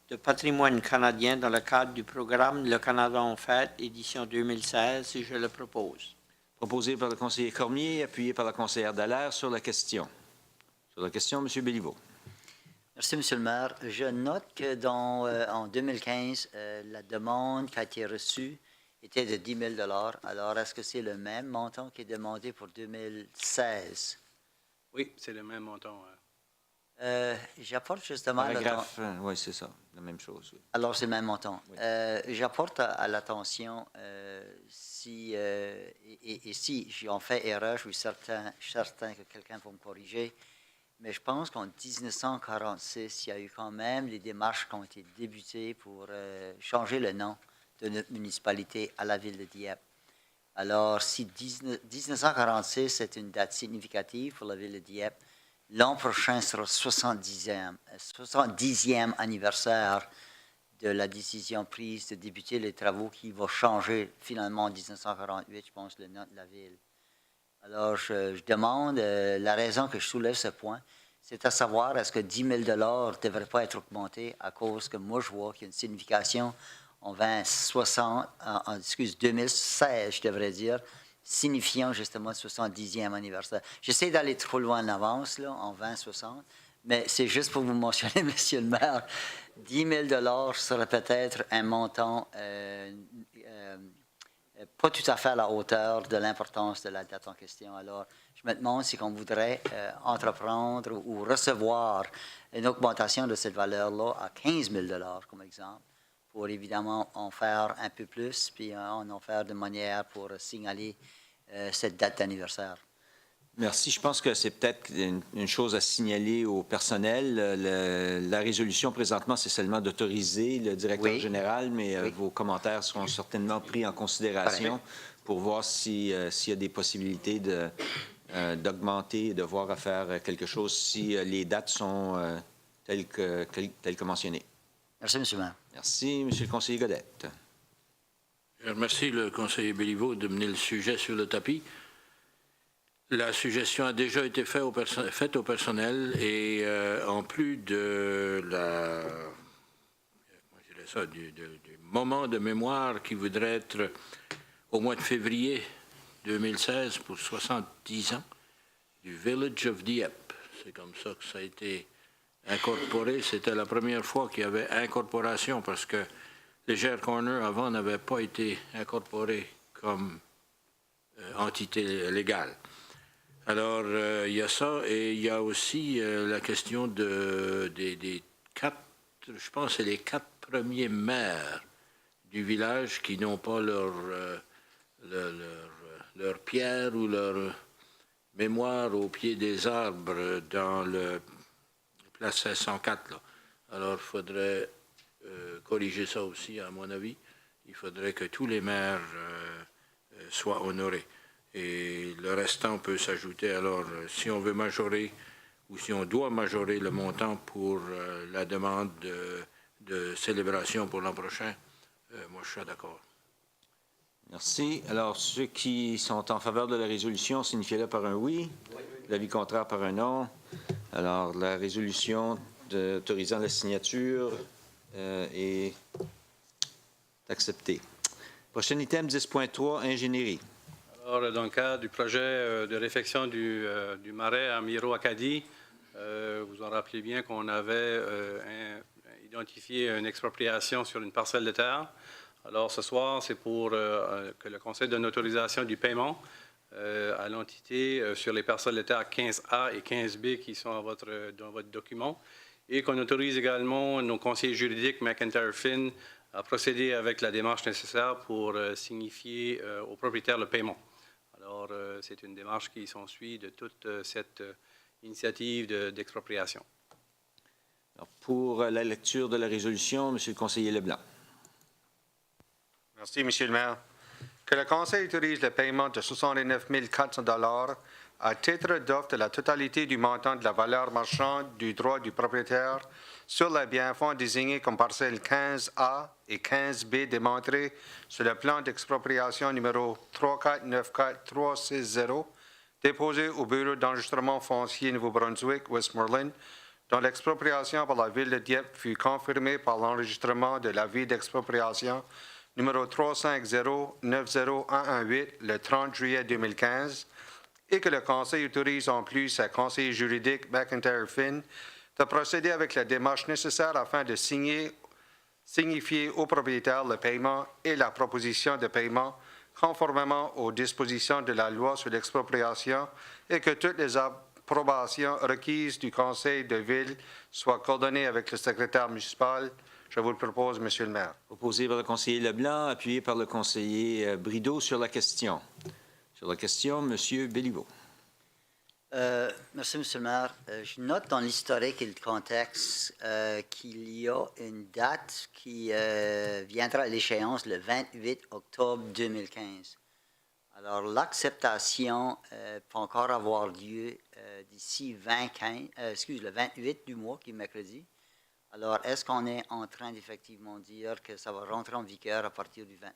de patrimoine canadien dans le cadre du programme Le Canada en fête, édition 2016, si je le propose. Proposé par le conseiller Cormier, appuyé par la conseillère Dallaire sur la question. Sur la question, M. Béliveau. Merci, Monsieur le maire. Je note que en 2015, la demande qui a été reçue était de 10 000 $. Alors, est-ce que c'est le même montant qui est demandé pour 2016? Oui, c'est le même montant. J'apporte justement... Paragraphe, oui, c'est ça, la même chose. Oui. Alors, c'est le même montant. Oui. J'apporte à l'attention, si j'en fais erreur, je suis certain que quelqu'un va me corriger, mais je pense qu'en 1946, il y a eu quand même des démarches qui ont été débutées pour changer le nom de notre municipalité à la ville de Dieppe. Alors, si 1946 est une date significative pour la ville de Dieppe, l'an prochain sera 70e anniversaire de la décision prise de débuter les travaux qui vont changer finalement en 1948, je pense, le nom de la ville. Alors, je demande, la raison que je soulève ce point, c'est à savoir, est-ce que 10 000 $ ne devraient pas être augmentés à cause que moi, je vois qu'il y a une signification en 2016, je devrais dire, signifiant justement le 70e anniversaire. J'essaie d'aller trop loin en avance, là, en 2060, mais c'est juste pour vous mentionner, Monsieur le maire, 10 000 serait peut-être un montant pas tout à fait à la hauteur de l'importance de la date en question. Alors, je me demande si on voudrait entreprendre ou recevoir une augmentation de cette valeur-là à 15 000 comme exemple, pour évidemment en faire un peu plus, puis en faire de manière pour signaler cette date d'anniversaire. Merci. Je pense que c'est peut-être une chose à signaler au personnel. La résolution présentement, c'est seulement d'autoriser le directeur général, mais vos commentaires seront certainement pris en considération pour voir s'il y a des possibilités d'augmenter, de voir à faire quelque chose si les dates sont telles que mentionnées. Merci, M. le maire. Merci, M. le conseiller Godette. Je remercie le conseiller Béliveau de mener le sujet sur le tapis. La suggestion a déjà été faite au personnel et en plus de du moment de mémoire qui voudrait être au mois de février 2016 pour 70 ans du Village of Dieppe. C'est comme ça que ça a été incorporé. C'était la première fois qu'il y avait incorporation parce que les Gers Corner avant n'avaient pas été incorporés comme entité légale. Alors, il y a ça, et il y a aussi la question des 4, je pense, c'est les 4 premiers maires du village qui n'ont pas leur pierre ou leur mémoire au pied des arbres dans le place 104. Là. Alors, il faudrait corriger ça aussi, à mon avis. Il faudrait que tous les maires soient honorés. Et le restant peut s'ajouter. Alors, si on veut majorer ou si on doit majorer le montant pour la demande de célébration pour l'an prochain, moi, je suis d'accord. Merci. Alors, ceux qui sont en faveur de la résolution, signifiez-le par un oui. L'avis contraire par un non. Alors, la résolution autorisant la signature est acceptée. Prochain item, 10.3, ingénierie. Alors, dans le cadre du projet de réfection du marais à Miro-Acadie, vous en rappelez bien qu'on avait identifié une expropriation sur une parcelle de terre. Alors, ce soir, c'est pour que le Conseil donne autorisation du paiement à l'entité sur les parcelles de terre 15A et 15B qui sont dans votre document et qu'on autorise également nos conseillers juridiques, McIntyre Finn, à procéder avec la démarche nécessaire pour signifier au propriétaire le paiement. Alors, c'est une démarche qui s'ensuit de toute cette initiative d'expropriation. Pour la lecture de la résolution, M. le conseiller Leblanc. Merci, M. le maire. Que le Conseil autorise le paiement de 69 400 $ à titre d'offre de la totalité du montant de la valeur marchande du droit du propriétaire sur les biens-fonds désignés comme parcelles 15A et 15B démontrées sur le plan d'expropriation numéro 3494360 déposé au Bureau d'enregistrement foncier Nouveau-Brunswick, Westmoreland, dont l'expropriation par la Ville de Dieppe fut confirmée par l'enregistrement de l'avis d'expropriation numéro 350-90118 le 30 juillet 2015 et que le Conseil autorise en plus sa conseiller juridique McIntyre Finn de procéder avec la démarche nécessaire afin de signifier au propriétaire le paiement et la proposition de paiement conformément aux dispositions de la loi sur l'expropriation et que toutes les approbations requises du Conseil de ville soient coordonnées avec le secrétaire municipal. Je vous le propose, Monsieur le maire. Proposé par le conseiller Leblanc, appuyé par le conseiller Brideau sur la question. Sur la question, M. Béliveau. Merci, M. le maire. Je note dans l'historique et le contexte qu'il y a une date qui viendra à l'échéance le 28 octobre 2015. Alors, l'acceptation peut encore avoir lieu d'ici le 28 du mois, qui est mercredi. Alors, est-ce qu'on est en train d'effectivement dire que ça va rentrer en vigueur à partir du 29?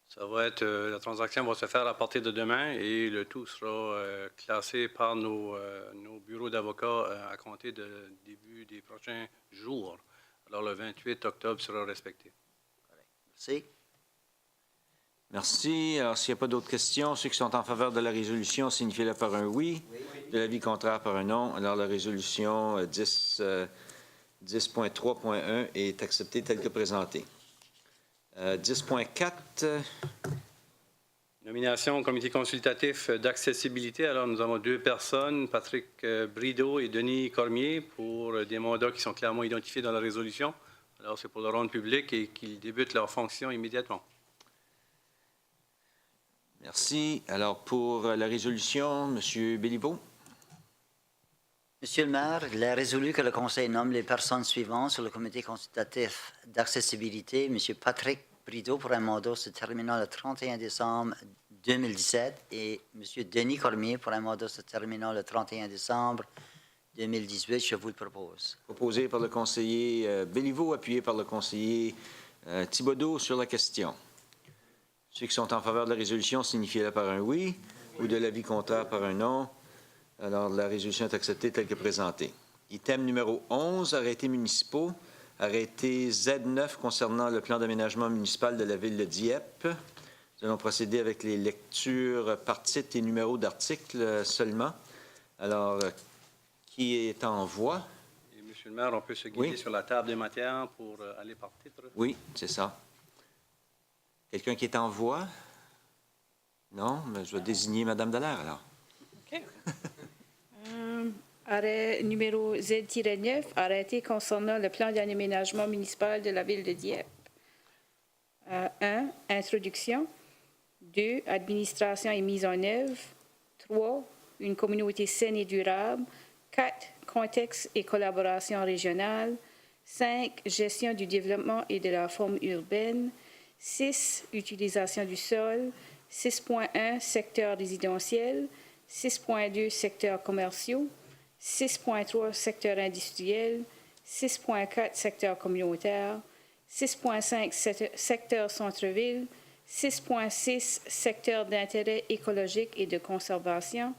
Ça va être, la transaction va se faire à partir de demain et le tout sera classé par nos bureaux d'avocats à compter du début des prochains jours. Alors, le 28 octobre sera respecté. Merci. Merci. Alors, s'il n'y a pas d'autres questions, ceux qui sont en faveur de la résolution, signifiez-le par un oui. De l'avis contraire, par un non. Alors, la résolution 10.3.1 est acceptée telle que présentée. 10.4. Nomination au comité consultatif d'accessibilité. Alors, nous avons 2 personnes, Patrick Brideau et Denis Cormier, pour des mandats qui sont clairement identifiés dans la résolution. Alors, c'est pour le rendre public et qu'ils débutent leurs fonctions immédiatement. Merci. Alors, pour la résolution, M. Béliveau. Monsieur le maire, il est résolu que le Conseil nomme les personnes suivantes sur le comité consultatif d'accessibilité. M. Patrick Brideau pour un mandat se terminant le 31 décembre 2017 et M. Denis Cormier pour un mandat se terminant le 31 décembre 2018. Je vous le propose. Proposé par le conseiller Béliveau, appuyé par le conseiller Thibodeau sur la question. Ceux qui sont en faveur de la résolution, signifiez-le par un oui, ou de l'avis contraire par un non. Alors, la résolution est acceptée telle que présentée. Item numéro 11, arrêtés municipaux. Arrêté Z9 concernant le plan d'aménagement municipal de la ville de Dieppe. Nous allons procéder avec les lectures par titre et numéros d'articles seulement. Alors, qui est en voix? Et Monsieur le maire, on peut se guider sur la table des matières pour aller par titre? Oui, c'est ça. Quelqu'un qui est en voix? Non, mais je vais désigner Mme Dallaire, alors. OK. Arrêt numéro Z-9, arrêté concernant le plan d'aménagement municipal de la ville de Dieppe. 1. Introduction. 2. Administration et mise en œuvre. 3. Une communauté saine et durable. 4. Contexte et collaboration régionale. 5. Gestion du développement et de la forme urbaine. 6. Utilisation du sol. 6.1. Secteur résidentiel. 6.2. Secteurs commerciaux. 6.3. Secteur industriel. 6.4. Secteur communautaire. 6.5. Secteur centre-ville. 6.6. Secteur d'intérêt écologique et de conservation.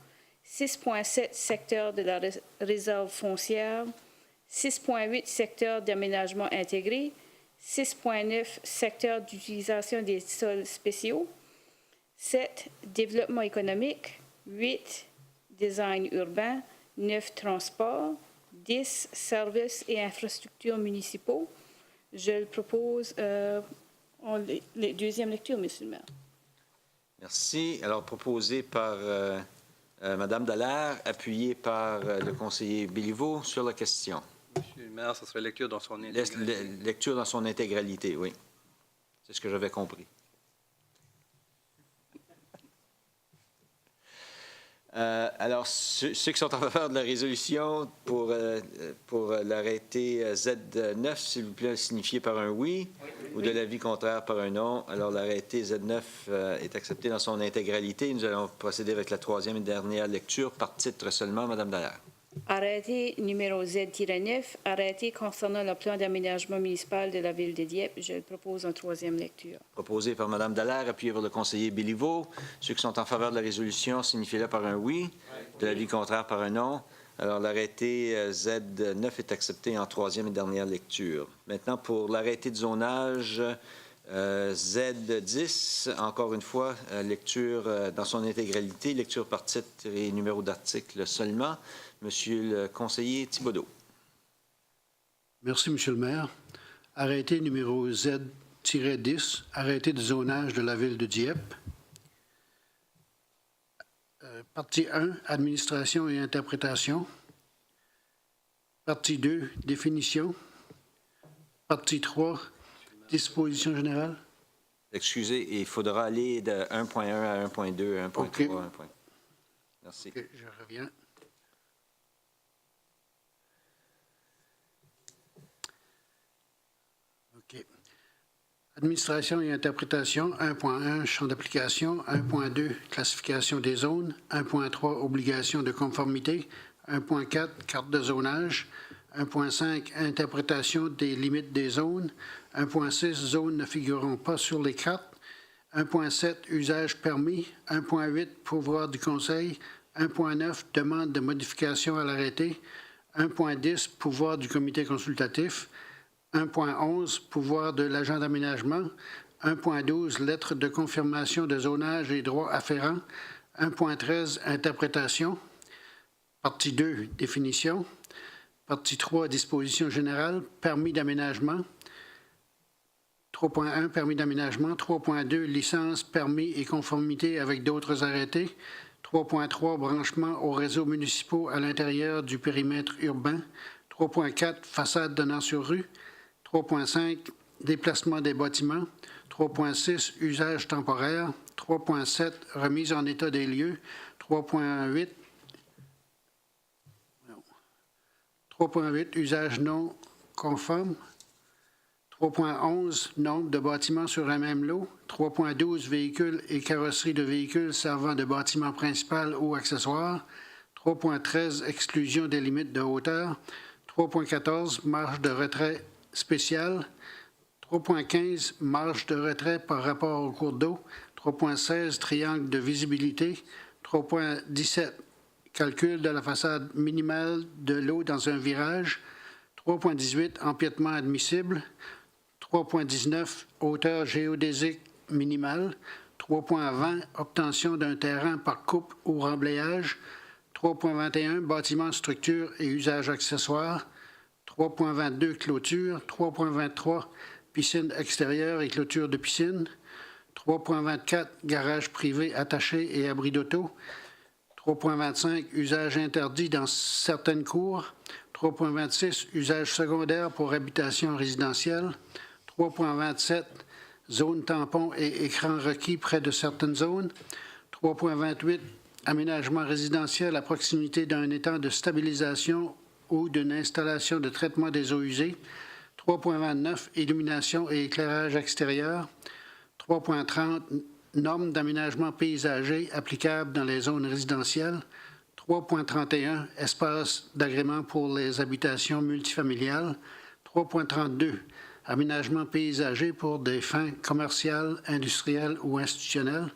6.7. Secteur de la réserve foncière. 6.8. Secteur d'aménagement intégré. 6.9. Secteur d'utilisation des sols spéciaux. 7. Développement économique. 8. Design urbain. 9. Transport. 10. Services et infrastructures municipaux. Je le propose en deuxième lecture, Monsieur le maire. Merci. Alors, proposé par Mme Dallaire, appuyé par le conseiller Béliveau sur la question. Monsieur le maire, ce serait lecture dans son intégralité. Lecture dans son intégralité, oui. C'est ce que j'avais compris. Alors, ceux qui sont en faveur de la résolution pour l'arrêté Z9, s'il vous plaît, signifiez par un oui, ou de l'avis contraire par un non. Alors, l'arrêté Z9 est accepté dans son intégralité. Nous allons procéder avec la troisième et dernière lecture par titre seulement. Mme Dallaire. Arrêté numéro Z-9, arrêté concernant le plan d'aménagement municipal de la ville de Dieppe. Je le propose en troisième lecture. Proposé par Mme Dallaire, appuyé par le conseiller Béliveau. Ceux qui sont en faveur de la résolution, signifiez-le par un oui, de l'avis contraire par un non. Alors, l'arrêté Z9 est accepté en troisième et dernière lecture. Maintenant, pour l'arrêté de zonage Z10, encore une fois, lecture dans son intégralité, lecture par titre et numéro d'article seulement. Monsieur le conseiller Thibodeau. Merci, Monsieur le maire. Arrêté numéro Z-10, arrêté de zonage de la ville de Dieppe. Partie 1, administration et interprétation. Partie 2, définition. Partie 3, disposition générale. Excusez, il faudra aller de 1.1 à 1.2, 1.3, okay. 1. Merci. Okay, je reviens. OK. Administration et interprétation, 1.1, champ d'application, 1.2, classification des zones, 1.3, obligation de conformité, 1.4, carte de zonage, 1.5, interprétation des limites des zones, 1.6, zones ne figurant pas sur les cartes, 1.7, usage permis, 1.8, pouvoir du conseil, 1.9, demande de modification à l'arrêté, 1.10, pouvoir du comité consultatif, 1.11, pouvoir de l'agent d'aménagement. 1.12, lettre de confirmation de zonage et droits afférents. 1.13, interprétation. Partie 2, définition. Partie 3, dispositions générales. Permis d'aménagement. 3.1, permis d'aménagement. 3.2, licence, permis et conformité avec d'autres arrêtés. 3.3, branchement aux réseaux municipaux à l'intérieur du périmètre urbain. 3.4, façade donnant sur rue. 3.5, déplacement des bâtiments. 3.6, usage temporaire. 3.7, remise en état des lieux. 3.8, usage non conforme. 3.11, nombre de bâtiments sur un même lot. 3.12, véhicules et carrosseries de véhicules servant de bâtiment principal ou accessoire. 3.13, exclusion des limites de hauteur. 3.14, marge de retrait spéciale. 3.15, marge de retrait par rapport au cours d'eau. 3.16, triangle de visibilité. 3.17, calcul de la façade minimale de l'eau dans un virage. 3.18, empiètement admissible. 3.19, hauteur géodésique minimale. 3.20, obtention d'un terrain par coupe ou remblayage. 3.21, bâtiment, structure et usage accessoire. 3.22, clôture. 3.23, piscine extérieure et clôture de piscine. 3.24, garage privé attaché et abri d'auto. 3.25, usage interdit dans certaines cours. 3.26, usage secondaire pour habitation résidentielle. 3.27, zone tampon et écran requis près de certaines zones. 3.28, aménagement résidentiel à proximité d'un étang de stabilisation ou d'une installation de traitement des eaux usées. 3.29, illumination et éclairage extérieur. 3.30, normes d'aménagement paysager applicables dans les zones résidentielles. 3.31, espace d'agrément pour les habitations multifamiliales. 3.32, aménagement paysager pour des fins commerciales, industrielles ou institutionnelles.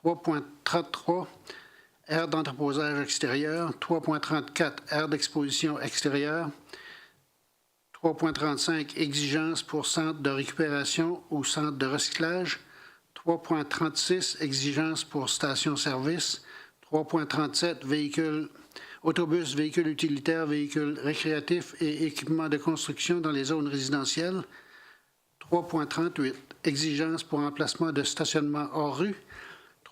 3.33, aire d'entreposage extérieur. 3.34, aire d'exposition extérieure. 3.35, exigences pour centre de récupération ou centre de recyclage. 3.36, exigences pour station-service. 3.37, véhicules, autobus, véhicules utilitaires, véhicules récréatifs et équipements de construction dans les zones résidentielles. 3.38, exigences pour emplacement de stationnement hors rue.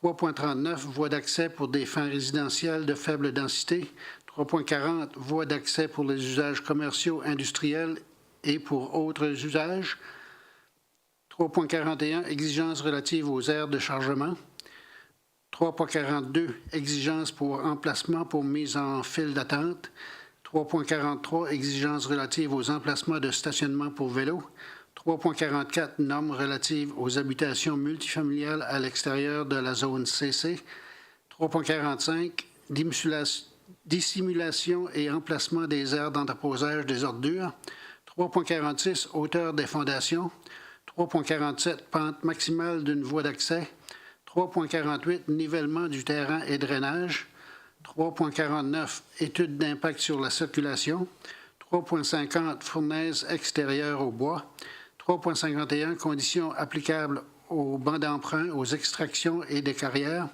3.39, voies d'accès pour des fins résidentielles de faible densité. 3.40, voies d'accès pour les usages commerciaux, industriels et pour autres usages. 3.41, exigences relatives aux aires de chargement. 3.42, exigences pour emplacement pour mise en file d'attente. 3.43, exigences relatives aux emplacements de stationnement pour vélos. 3.44, normes relatives aux habitations multifamiliales à l'extérieur de la zone CC. 3.45, dissimulation et emplacement des aires d'entreposage des ordures. 3.46, hauteur des fondations. 3.47, pente maximale d'une voie d'accès. 3.48, nivellement du terrain et drainage. 3.49, étude d'impact sur la circulation. 3.50, fournaise extérieure au bois. 3.51, conditions applicables aux bancs d'emprunt, aux extractions et des carrières.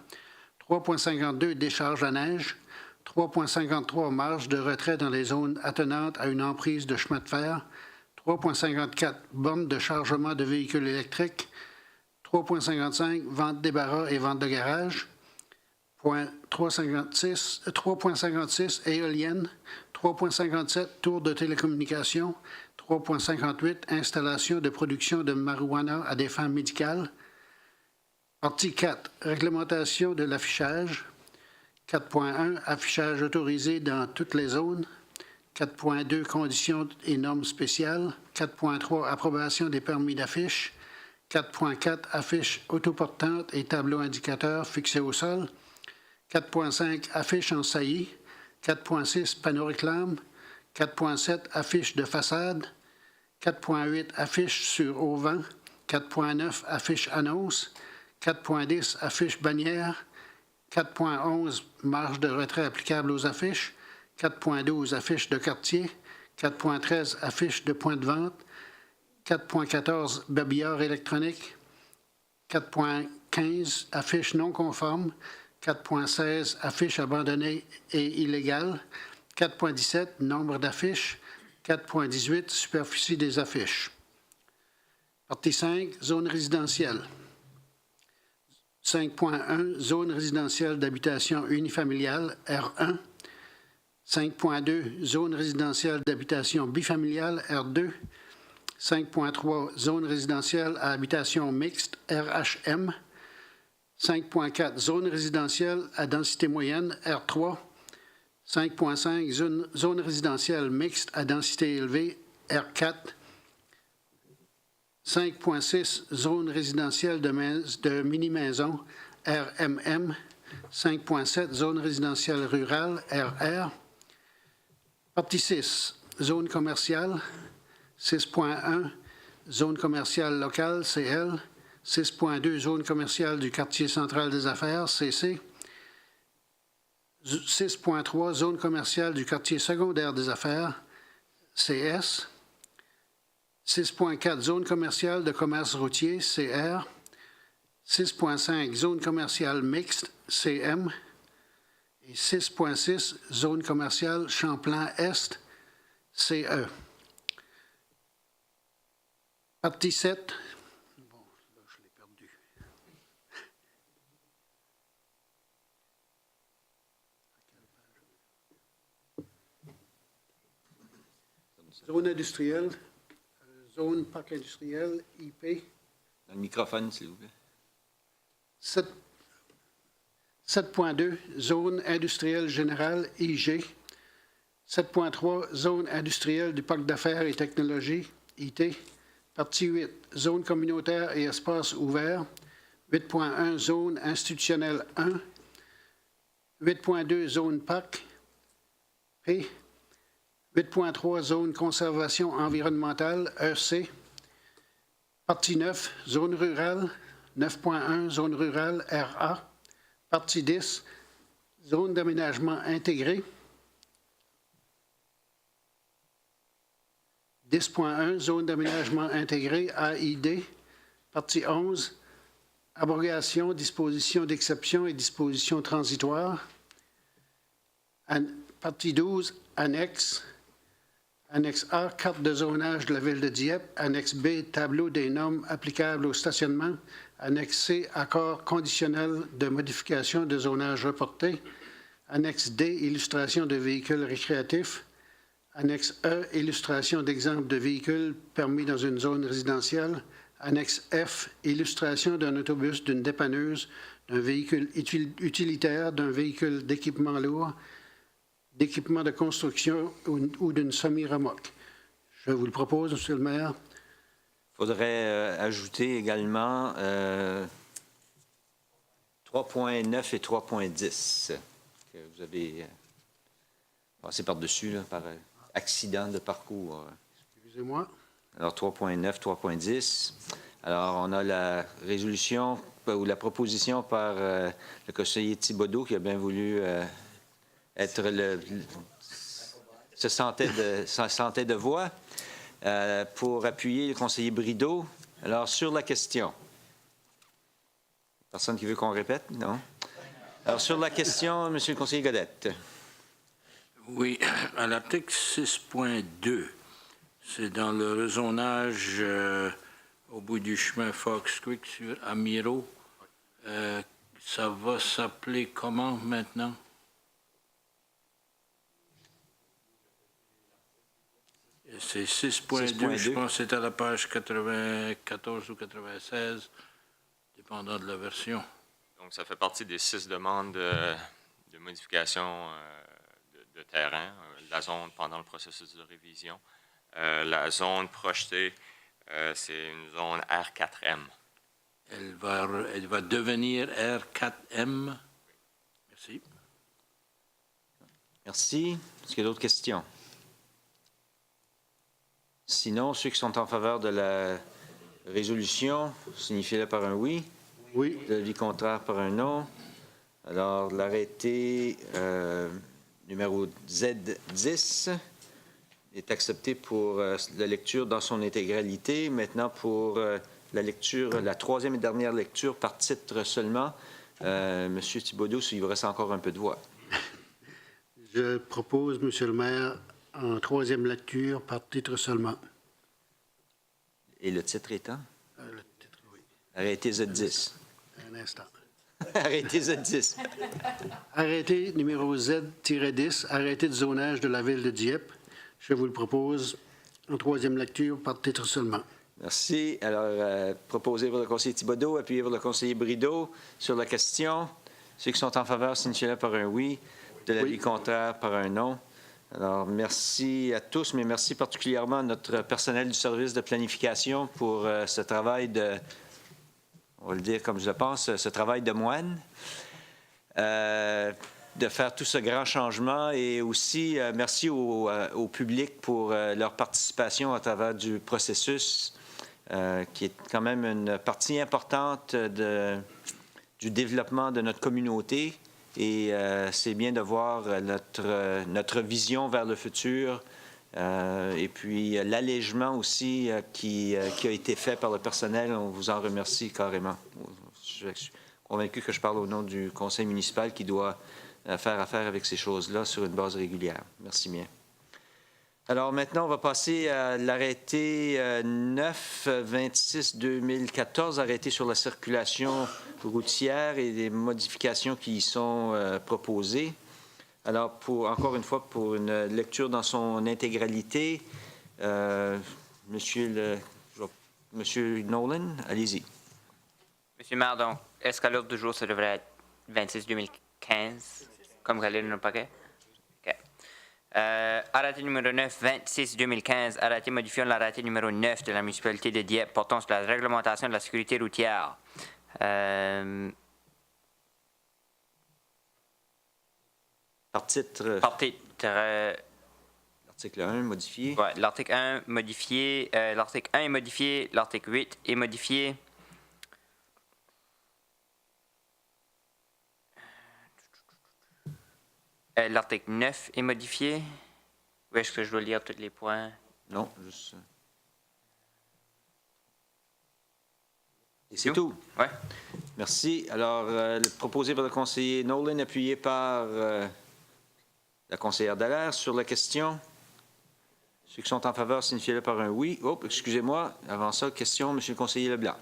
3.52, décharge à neige. 3.53, marge de retrait dans les zones attenantes à une emprise de chemin de fer. 3.54, borne de chargement de véhicules électriques. 3.55, vente débarras et vente de garage. 3.56, éolienne. 3.57, tour de télécommunication. 3.58, installation de production de marijuana à des fins médicales. Partie 4, réglementation de l'affichage. 4.1, affichage autorisé dans toutes les zones. 4.2, conditions et normes spéciales. 4.3, approbation des permis d'affiche. 4.4, affiches autoportantes et tableaux indicateurs fixés au sol. 4.5, affiches en saillie. 4.6, panneaux réclame. 4.7, affiches de façade. 4.8, affiches sur auvent. 4.9, affiches annonce. 4.10, affiches bannières. 4.11, marge de retrait applicable aux affiches. 4.12, affiches de quartier. 4.13, affiches de points de vente. 4.14 babillard électronique. 4.15 affiches non conformes. 4.16 affiches abandonnées et illégales. 4.17 nombre d'affiches. 4.18 superficie des affiches. Partie 5, zone résidentielle. 5.1 zone résidentielle d'habitation unifamiliale R1. 5.2 zone résidentielle d'habitation bifamiliale R2. 5.3 zone résidentielle à habitation mixte RHM. 5.4 zone résidentielle à densité moyenne R3. 5.5 zone résidentielle mixte à densité élevée R4. 5.6 zone résidentielle de mini-maison RMM. 5.7 zone résidentielle rurale RR. Partie 6 zone commerciale. 6.1 zone commerciale locale CL. 6.2 zone commerciale du quartier central des affaires CC. 6.3 zone commerciale du quartier secondaire des affaires CS. 6.4 zone commerciale de commerce routier CR. 6.5 zone commerciale mixte CM. Et 6.6 zone commerciale Champlain-Est CE. Partie 7. Bon, là, je l'ai perdu. Zone industrielle, zone parc industriel, IP. Dans le microphone, s'il vous plaît. 7.2, zone industrielle générale, IG. 7.3, zone industrielle du parc d'affaires et technologies, IT. Partie 8, zone communautaire et espace ouvert. 8.1, zone institutionnelle 1. 8.2, zone PAC, P. 8.3, zone conservation environnementale, EC. Partie 9, zone rurale. 9.1, zone rurale, RA. Partie 10, zone d'aménagement intégré. 10.1, zone d'aménagement intégré, AID. Partie 11, abrogation, dispositions d'exception et dispositions transitoires. Partie 12, annexe. Annexe A, carte de zonage de la ville de Dieppe. Annexe B, tableau des normes applicables au stationnement. Annexe C, accord conditionnel de modification de zonage reporté. Annexe D, illustration de véhicules récréatifs. Annexe E, illustration d'exemples de véhicules permis dans une zone résidentielle. Annexe F, illustration d'un autobus, d'une dépanneuse, d'un véhicule utilitaire, d'un véhicule d'équipement lourd, d'équipement de construction ou d'une semi-remorque. Je vous le propose, Monsieur le maire. Il faudrait ajouter également 3.9 et 3.10 que vous avez passé par-dessus là, par accident de parcours. Excusez-moi. Alors 3.9, 3.10. Alors on a la résolution ou la proposition par le conseiller Thibodeau qui a bien voulu être se sentait de voix pour appuyer le conseiller Brideau. Alors, sur la question. Personne qui veut qu'on répète? Non? Alors, sur la question, M. le conseiller Godette. Oui, à l'article 6.2, c'est dans le rezonage au bout du chemin Fox Creek sur Amiro. Ça va s'appeler comment maintenant? C'est 6.2, je pense que c'est à la page 94 ou 96, dépendant de la version. Donc, ça fait partie des 6 demandes de modification de terrain, la zone pendant le processus de révision. La zone projetée, c'est une zone R4M. Elle va devenir R4M. Merci. Merci. Est-ce qu'il y a d'autres questions? Sinon, ceux qui sont en faveur de la résolution, signifiez-le par un oui. Oui. L'avis contraire par un non. Alors, l'arrêté numéro Z10 est accepté pour la lecture dans son intégralité. Maintenant, pour la lecture, la troisième et dernière lecture par titre seulement, M. Thibodeau, il vous reste encore un peu de voix. Je propose, Monsieur le maire, en troisième lecture par titre seulement. Et le titre étant? Le titre, oui. Arrêté Z10. Un instant. Arrêté Z10. Arrêté numéro Z-10, arrêté de zonage de la ville de Dieppe. Je vous le propose en troisième lecture par titre seulement. Merci. Alors, proposé par le conseiller Thibodeau, appuyé par le conseiller Brideau. Sur la question, ceux qui sont en faveur signifient par un oui, de l'avis contraire par un non. Alors, merci à tous, mais merci particulièrement à notre personnel du service de planification pour ce travail de, on va le dire comme je le pense, ce travail de moine, de faire tout ce grand changement et aussi merci au public pour leur participation à travers du processus qui est quand même une partie importante du développement de notre communauté. Et c'est bien de voir notre vision vers le futur et puis l'allègement aussi qui a été fait par le personnel. On vous en remercie carrément. Je suis convaincu que je parle au nom du conseil municipal qui doit faire affaire avec ces choses-là sur une base régulière. Merci bien. Alors maintenant, on va passer à l'arrêté 9-26-2014, arrêté sur la circulation routière et les modifications qui y sont proposées. Alors, encore une fois, pour une lecture dans son intégralité, Monsieur Nolan, allez-y. Monsieur le maire, donc, est-ce qu'à l'ordre du jour, ça devrait être 26-2015, comme regardé dans le paquet? OK. Arrêté numéro 9, 26-2015, arrêté modifiant l'arrêté numéro 9 de la municipalité de Dieppe portant sur la réglementation de la sécurité routière. Par titre. Par titre. L'article 1 modifié. Oui, l'article 1 modifié. L'article 1 est modifié. L'article 8 est modifié. L'article 9 est modifié. Ou est-ce que je dois lire tous les points? Non, juste. Et c'est tout. Oui. Merci. Alors, proposé par le conseiller Nolan, appuyé par la conseillère Dallaire sur la question. Ceux qui sont en faveur signifient-le par un oui. Oh, excusez-moi. Avant ça, question, M. le conseiller Leblanc.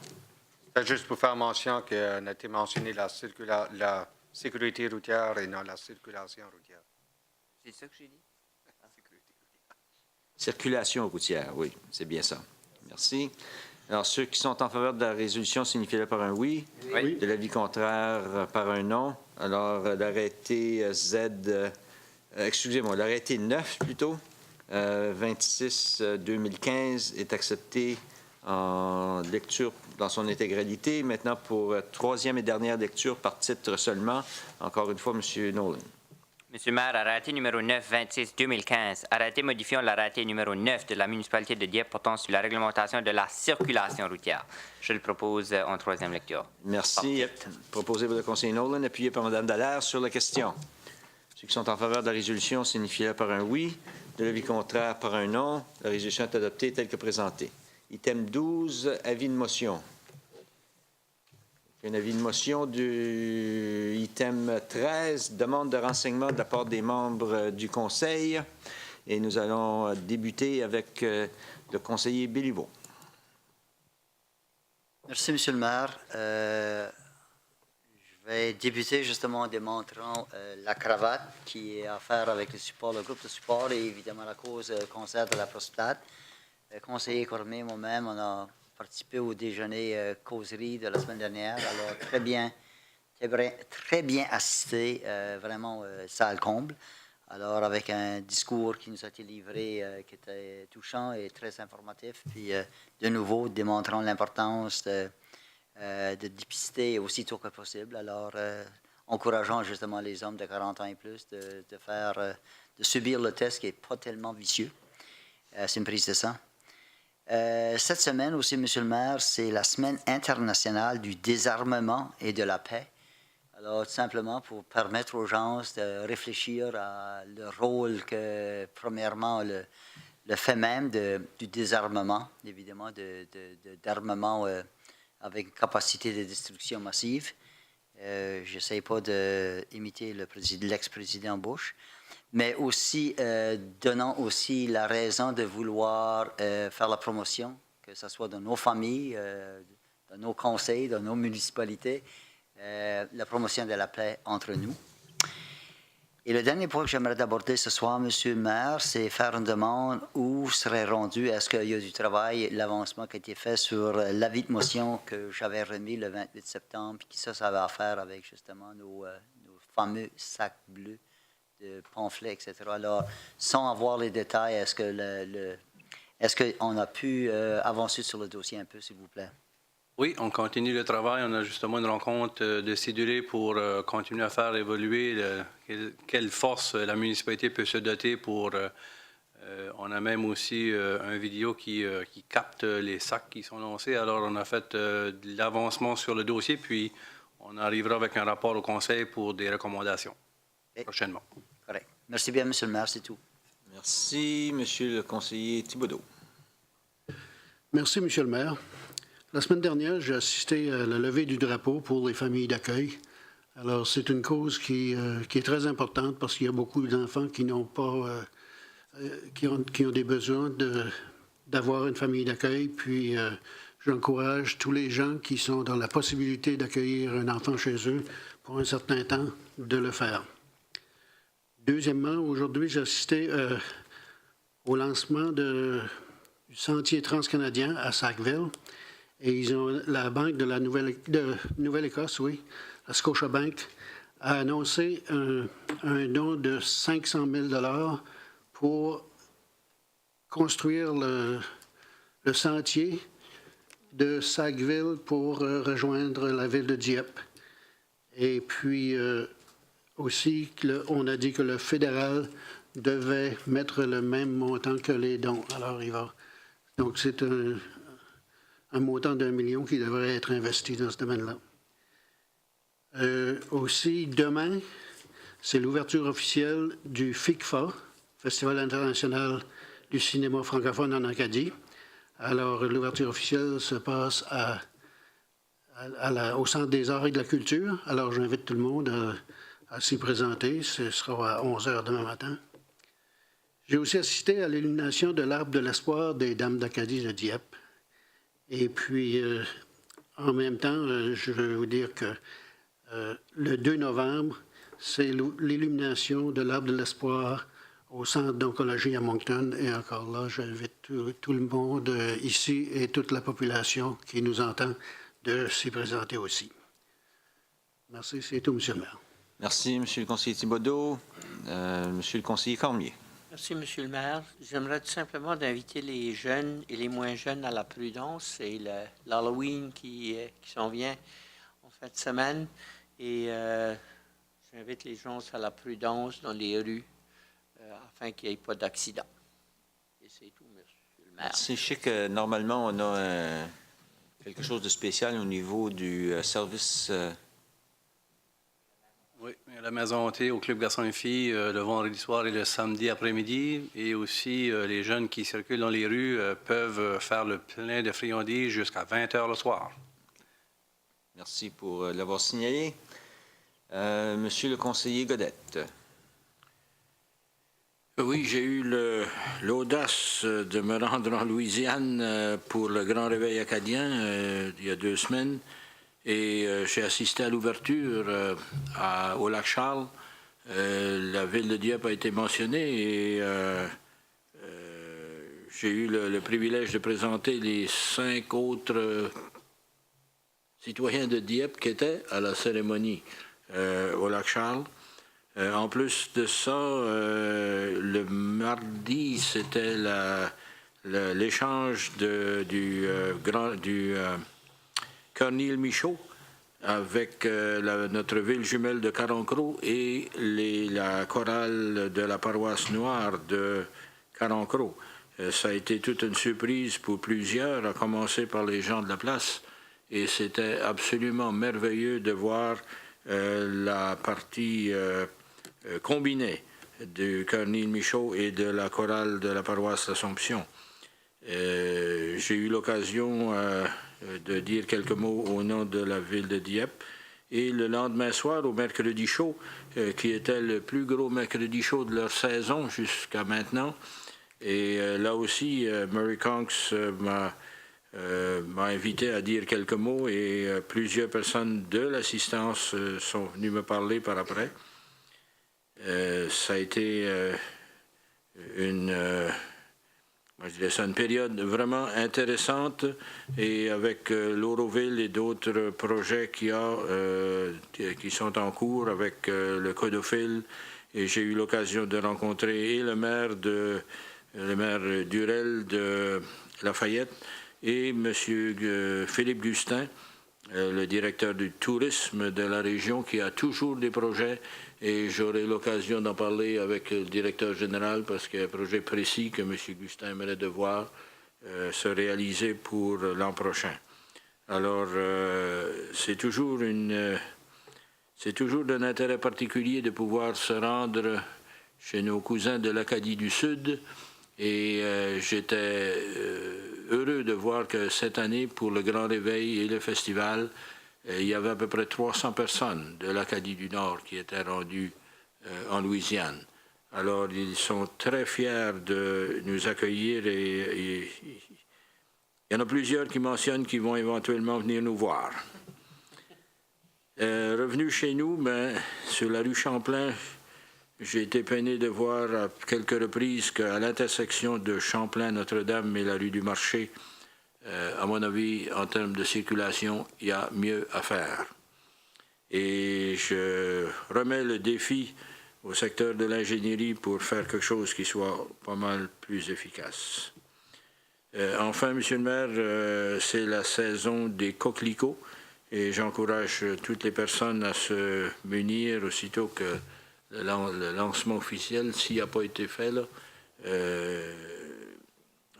Juste pour faire mention qu'on a été mentionné la sécurité routière et non la circulation routière. C'est ça que j'ai dit? Circulation routière, oui, c'est bien ça. Merci. Alors, ceux qui sont en faveur de la résolution signifient-le par un oui. Oui. De l'avis contraire par un non. Alors, l'arrêté l'arrêté 9 plutôt, 26-2015 est accepté en lecture dans son intégralité. Maintenant, pour troisième et dernière lecture par titre seulement, encore une fois, M. Nolan. Monsieur le maire, arrêté numéro 9, 26-2015, arrêté modifiant l'arrêté numéro 9 de la municipalité de Dieppe portant sur la réglementation de la circulation routière. Je le propose en troisième lecture. Merci. Proposé par le conseiller Nolan, appuyé par Mme Dallaire sur la question. Ceux qui sont en faveur de la résolution signifient par un oui. De l'avis contraire par un non. La résolution est adoptée telle que présentée. Item 12, avis de motion. Un avis de motion du item 13, demande de renseignement de la part des membres du conseil. Et nous allons débuter avec le conseiller Béliveau. Merci, Monsieur le maire. Je vais débuter justement en démontrant la cravate qui est à faire avec le support, le groupe de support et évidemment la cause concert de la prostate. Le conseiller Cormier, moi-même, on a participé au déjeuner causerie de la semaine dernière. Alors, très bien assisté, vraiment salle comble. Alors, avec un discours qui nous a été livré qui était touchant et très informatif. Puis, de nouveau, démontrant l'importance de dépister aussitôt que possible. Alors, encourageant justement les hommes de 40 ans et plus de subir le test qui n'est pas tellement vicieux. C'est une prise de sang. Cette semaine aussi, Monsieur le maire, c'est la semaine internationale du désarmement et de la paix. Alors, tout simplement pour permettre aux gens de réfléchir à le rôle que, premièrement, le fait même du désarmement, évidemment, d'armement avec une capacité de destruction massive. Je n'essaie pas d'imiter l'ex-président Bush, mais aussi donnant aussi la raison de vouloir faire la promotion, que ce soit dans nos familles, dans nos conseils, dans nos municipalités, la promotion de la paix entre nous. Et le dernier point que j'aimerais aborder ce soir, Monsieur le maire, c'est faire une demande où serait rendu, est-ce qu'il y a du travail, l'avancement qui a été fait sur l'avis de motion que j'avais remis le 28 septembre, puis ça va faire avec justement nos fameux sacs bleus de pamphlets, etc. Alors, sans avoir les détails, est-ce qu'on a pu avancer sur le dossier un peu, s'il vous plaît? Oui, on continue le travail. On a justement une rencontre de cédulés pour continuer à faire évoluer quelle force la municipalité peut se doter pour... on a même aussi un vidéo qui capte les sacs qui sont lancés. Alors, on a fait de l'avancement sur le dossier, puis on arrivera avec un rapport au conseil pour des recommandations prochainement. Correct. Merci bien, Monsieur le maire, c'est tout. Merci, Monsieur le conseiller Thibodeau. Merci, Monsieur le maire. La semaine dernière, j'ai assisté à la levée du drapeau pour les familles d'accueil. Alors, c'est une cause qui est très importante parce qu'il y a beaucoup d'enfants qui n'ont pas, qui ont des besoins d'avoir une famille d'accueil. Puis, j'encourage tous les gens qui sont dans la possibilité d'accueillir un enfant chez eux pour un certain temps de le faire. Deuxièmement, aujourd'hui, j'ai assisté au lancement du sentier transcanadien à Sackville. Et ils ont la Banque de la Nouvelle-Écosse, oui, la Scotiabank, a annoncé un don de 500 000 pour construire le sentier de Sackville pour rejoindre la ville de Dieppe. Et puis aussi, on a dit que le fédéral devait mettre le même montant que les dons. Alors, donc, c'est un montant d'1 million qui devrait être investi dans ce domaine-là. Aussi, demain, c'est l'ouverture officielle du FICFA, Festival international du cinéma francophone en Acadie. Alors, l'ouverture officielle se passe au Centre des arts et de la culture. Alors, j'invite tout le monde à s'y présenter. Ce sera à 11 h demain matin. J'ai aussi assisté à l'illumination de l'Arbre de l'Espoir des Dames d'Acadie de Dieppe. Et puis, en même temps, je veux vous dire que le 2 novembre, c'est l'illumination de l'Arbre de l'Espoir au Centre d'oncologie à Moncton. Et encore là, j'invite tout le monde ici et toute la population qui nous entend de s'y présenter aussi. Merci, c'est tout, Monsieur le maire. Merci, Monsieur le conseiller Thibodeau. Monsieur le conseiller Cormier. Merci, Monsieur le maire. J'aimerais tout simplement d'inviter les jeunes et les moins jeunes à la prudence. C'est l'Halloween qui s'en vient en fin de semaine. Et j'invite les gens à la prudence dans les rues afin qu'il n'y ait pas d'accident. Et c'est tout, Monsieur le maire. Merci. Je sais que normalement, on a quelque chose de spécial au niveau du service... Oui, à la Maison Hantée, au Club Garçons et Filles, le vendredi soir et le samedi après-midi. Et aussi, les jeunes qui circulent dans les rues peuvent faire le plein de friandises jusqu'à 20 h le soir. Merci pour l'avoir signalé. Monsieur le conseiller Godette. Oui, j'ai eu l'audace de me rendre en Louisiane pour le Grand Réveil acadien il y a 2 semaines. Et j'ai assisté à l'ouverture au lac Charles. La ville de Dieppe a été mentionnée et j'ai eu le privilège de présenter les 5 autres citoyens de Dieppe qui étaient à la cérémonie au lac Charles. En plus de ça, le mardi, c'était l'échange du Cornille Michaud avec notre ville jumelle de Carencro et la chorale de la paroisse noire de Carencro. Ça a été toute une surprise pour plusieurs, à commencer par les gens de la place. Et c'était absolument merveilleux de voir la partie combinée du Cœur Neil Michaud et de la chorale de la paroisse l'Assomption. J'ai eu l'occasion de dire quelques mots au nom de la ville de Dieppe. Et le lendemain soir, au Mercredi chaud, qui était le plus gros Mercredi chaud de leur saison jusqu'à maintenant, et là aussi, Murray Conks m'a invité à dire quelques mots et plusieurs personnes de l'assistance sont venues me parler par après. Ça a été une période vraiment intéressante et avec l'Auroville et d'autres projets qui sont en cours avec le Codophile. Et j'ai eu l'occasion de rencontrer et le maire Durel de Lafayette et M. Philippe Gustin, le directeur du tourisme de la région, qui a toujours des projets. Et j'aurai l'occasion d'en parler avec le directeur général parce qu'il y a un projet précis que M. Gustin aimerait de voir se réaliser pour l'an prochain. Alors, c'est toujours d'un intérêt particulier de pouvoir se rendre chez nos cousins de l'Acadie du Sud. Et j'étais heureux de voir que cette année, pour le Grand Réveil et le festival, il y avait à peu près 300 personnes de l'Acadie du Nord qui étaient rendues en Louisiane. Alors, ils sont très fiers de nous accueillir et il y en a plusieurs qui mentionnent qu'ils vont éventuellement venir nous voir. Revenu chez nous, sur la rue Champlain, j'ai été peiné de voir à quelques reprises qu'à l'intersection de Champlain-Notre-Dame et la rue du Marché, à mon avis, en termes de circulation, il y a mieux à faire. Et je remets le défi au secteur de l'ingénierie pour faire quelque chose qui soit pas mal plus efficace. Enfin, Monsieur le maire, c'est la saison des coquelicots et j'encourage toutes les personnes à se munir aussitôt que le lancement officiel, s'il n'a pas été fait, là,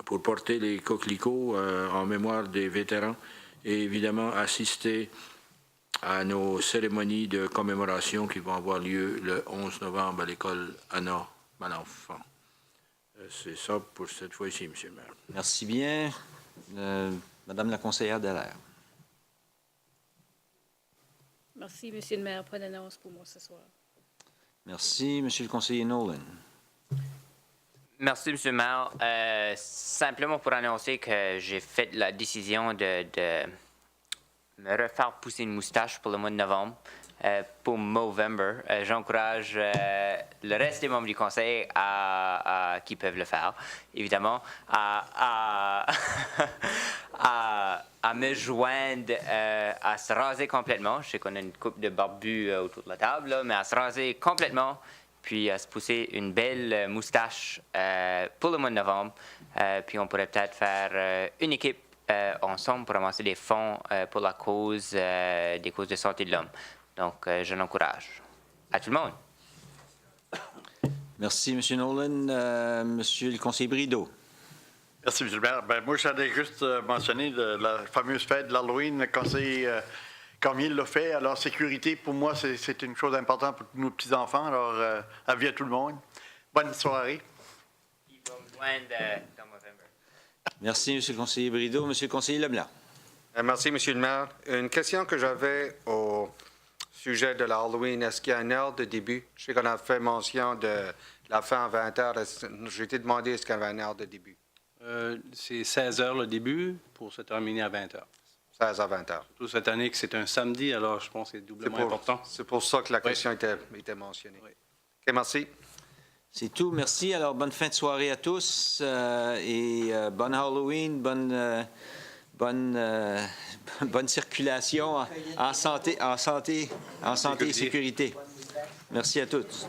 pour porter les coquelicots en mémoire des vétérans et évidemment assister à nos cérémonies de commémoration qui vont avoir lieu le 11 novembre à l'école Anna Malenfant. C'est ça pour cette fois-ci, Monsieur le maire. Merci bien. Madame la conseillère Dallaire. Merci, Monsieur le maire. Pas d'annonce pour moi ce soir. Merci, Monsieur le conseiller Nolan. Merci, M. le maire. Simplement pour annoncer que j'ai fait la décision de me refaire pousser une moustache pour le mois de novembre, pour Movember. J'encourage le reste des membres du conseil qui peuvent le faire, évidemment, à me joindre, à se raser complètement. Je sais qu'on a une couple de barbus autour de la table, là, mais à se raser complètement, puis à se pousser une belle moustache pour le mois de novembre. Puis on pourrait peut-être faire une équipe ensemble pour ramasser des fonds pour la cause des causes de santé de l'homme. Donc, je l'encourage. À tout le monde. Merci, M. Nolan. Monsieur le conseiller Brideau. Merci, M. le maire. Moi, j'allais juste mentionner la fameuse fête de l'Halloween. Le conseiller Cormier l'a fait. Alors, sécurité, pour moi, c'est une chose importante pour nos petits-enfants. Alors, avis à tout le monde. Bonne soirée. Ils vont me joindre dans Movember. Merci, Monsieur le conseiller Brideau. Monsieur le conseiller Leblanc. Merci, Monsieur le maire. Une question que j'avais au sujet de l'Halloween. Est-ce qu'il y a une heure de début? Je sais qu'on a fait mention de la fin à 20 h. J'ai été demandé est-ce qu'il y avait une heure de début. C'est 16 h le début pour se terminer à 20 h. 16 à 20 h. Surtout cette année que c'est un samedi, alors je pense que c'est doublement important. C'est pour ça que la question était mentionnée. Oui. OK, merci. C'est tout. Merci. Alors, bonne fin de soirée à tous et bonne Halloween, bonne circulation en santé et sécurité. Merci à tous.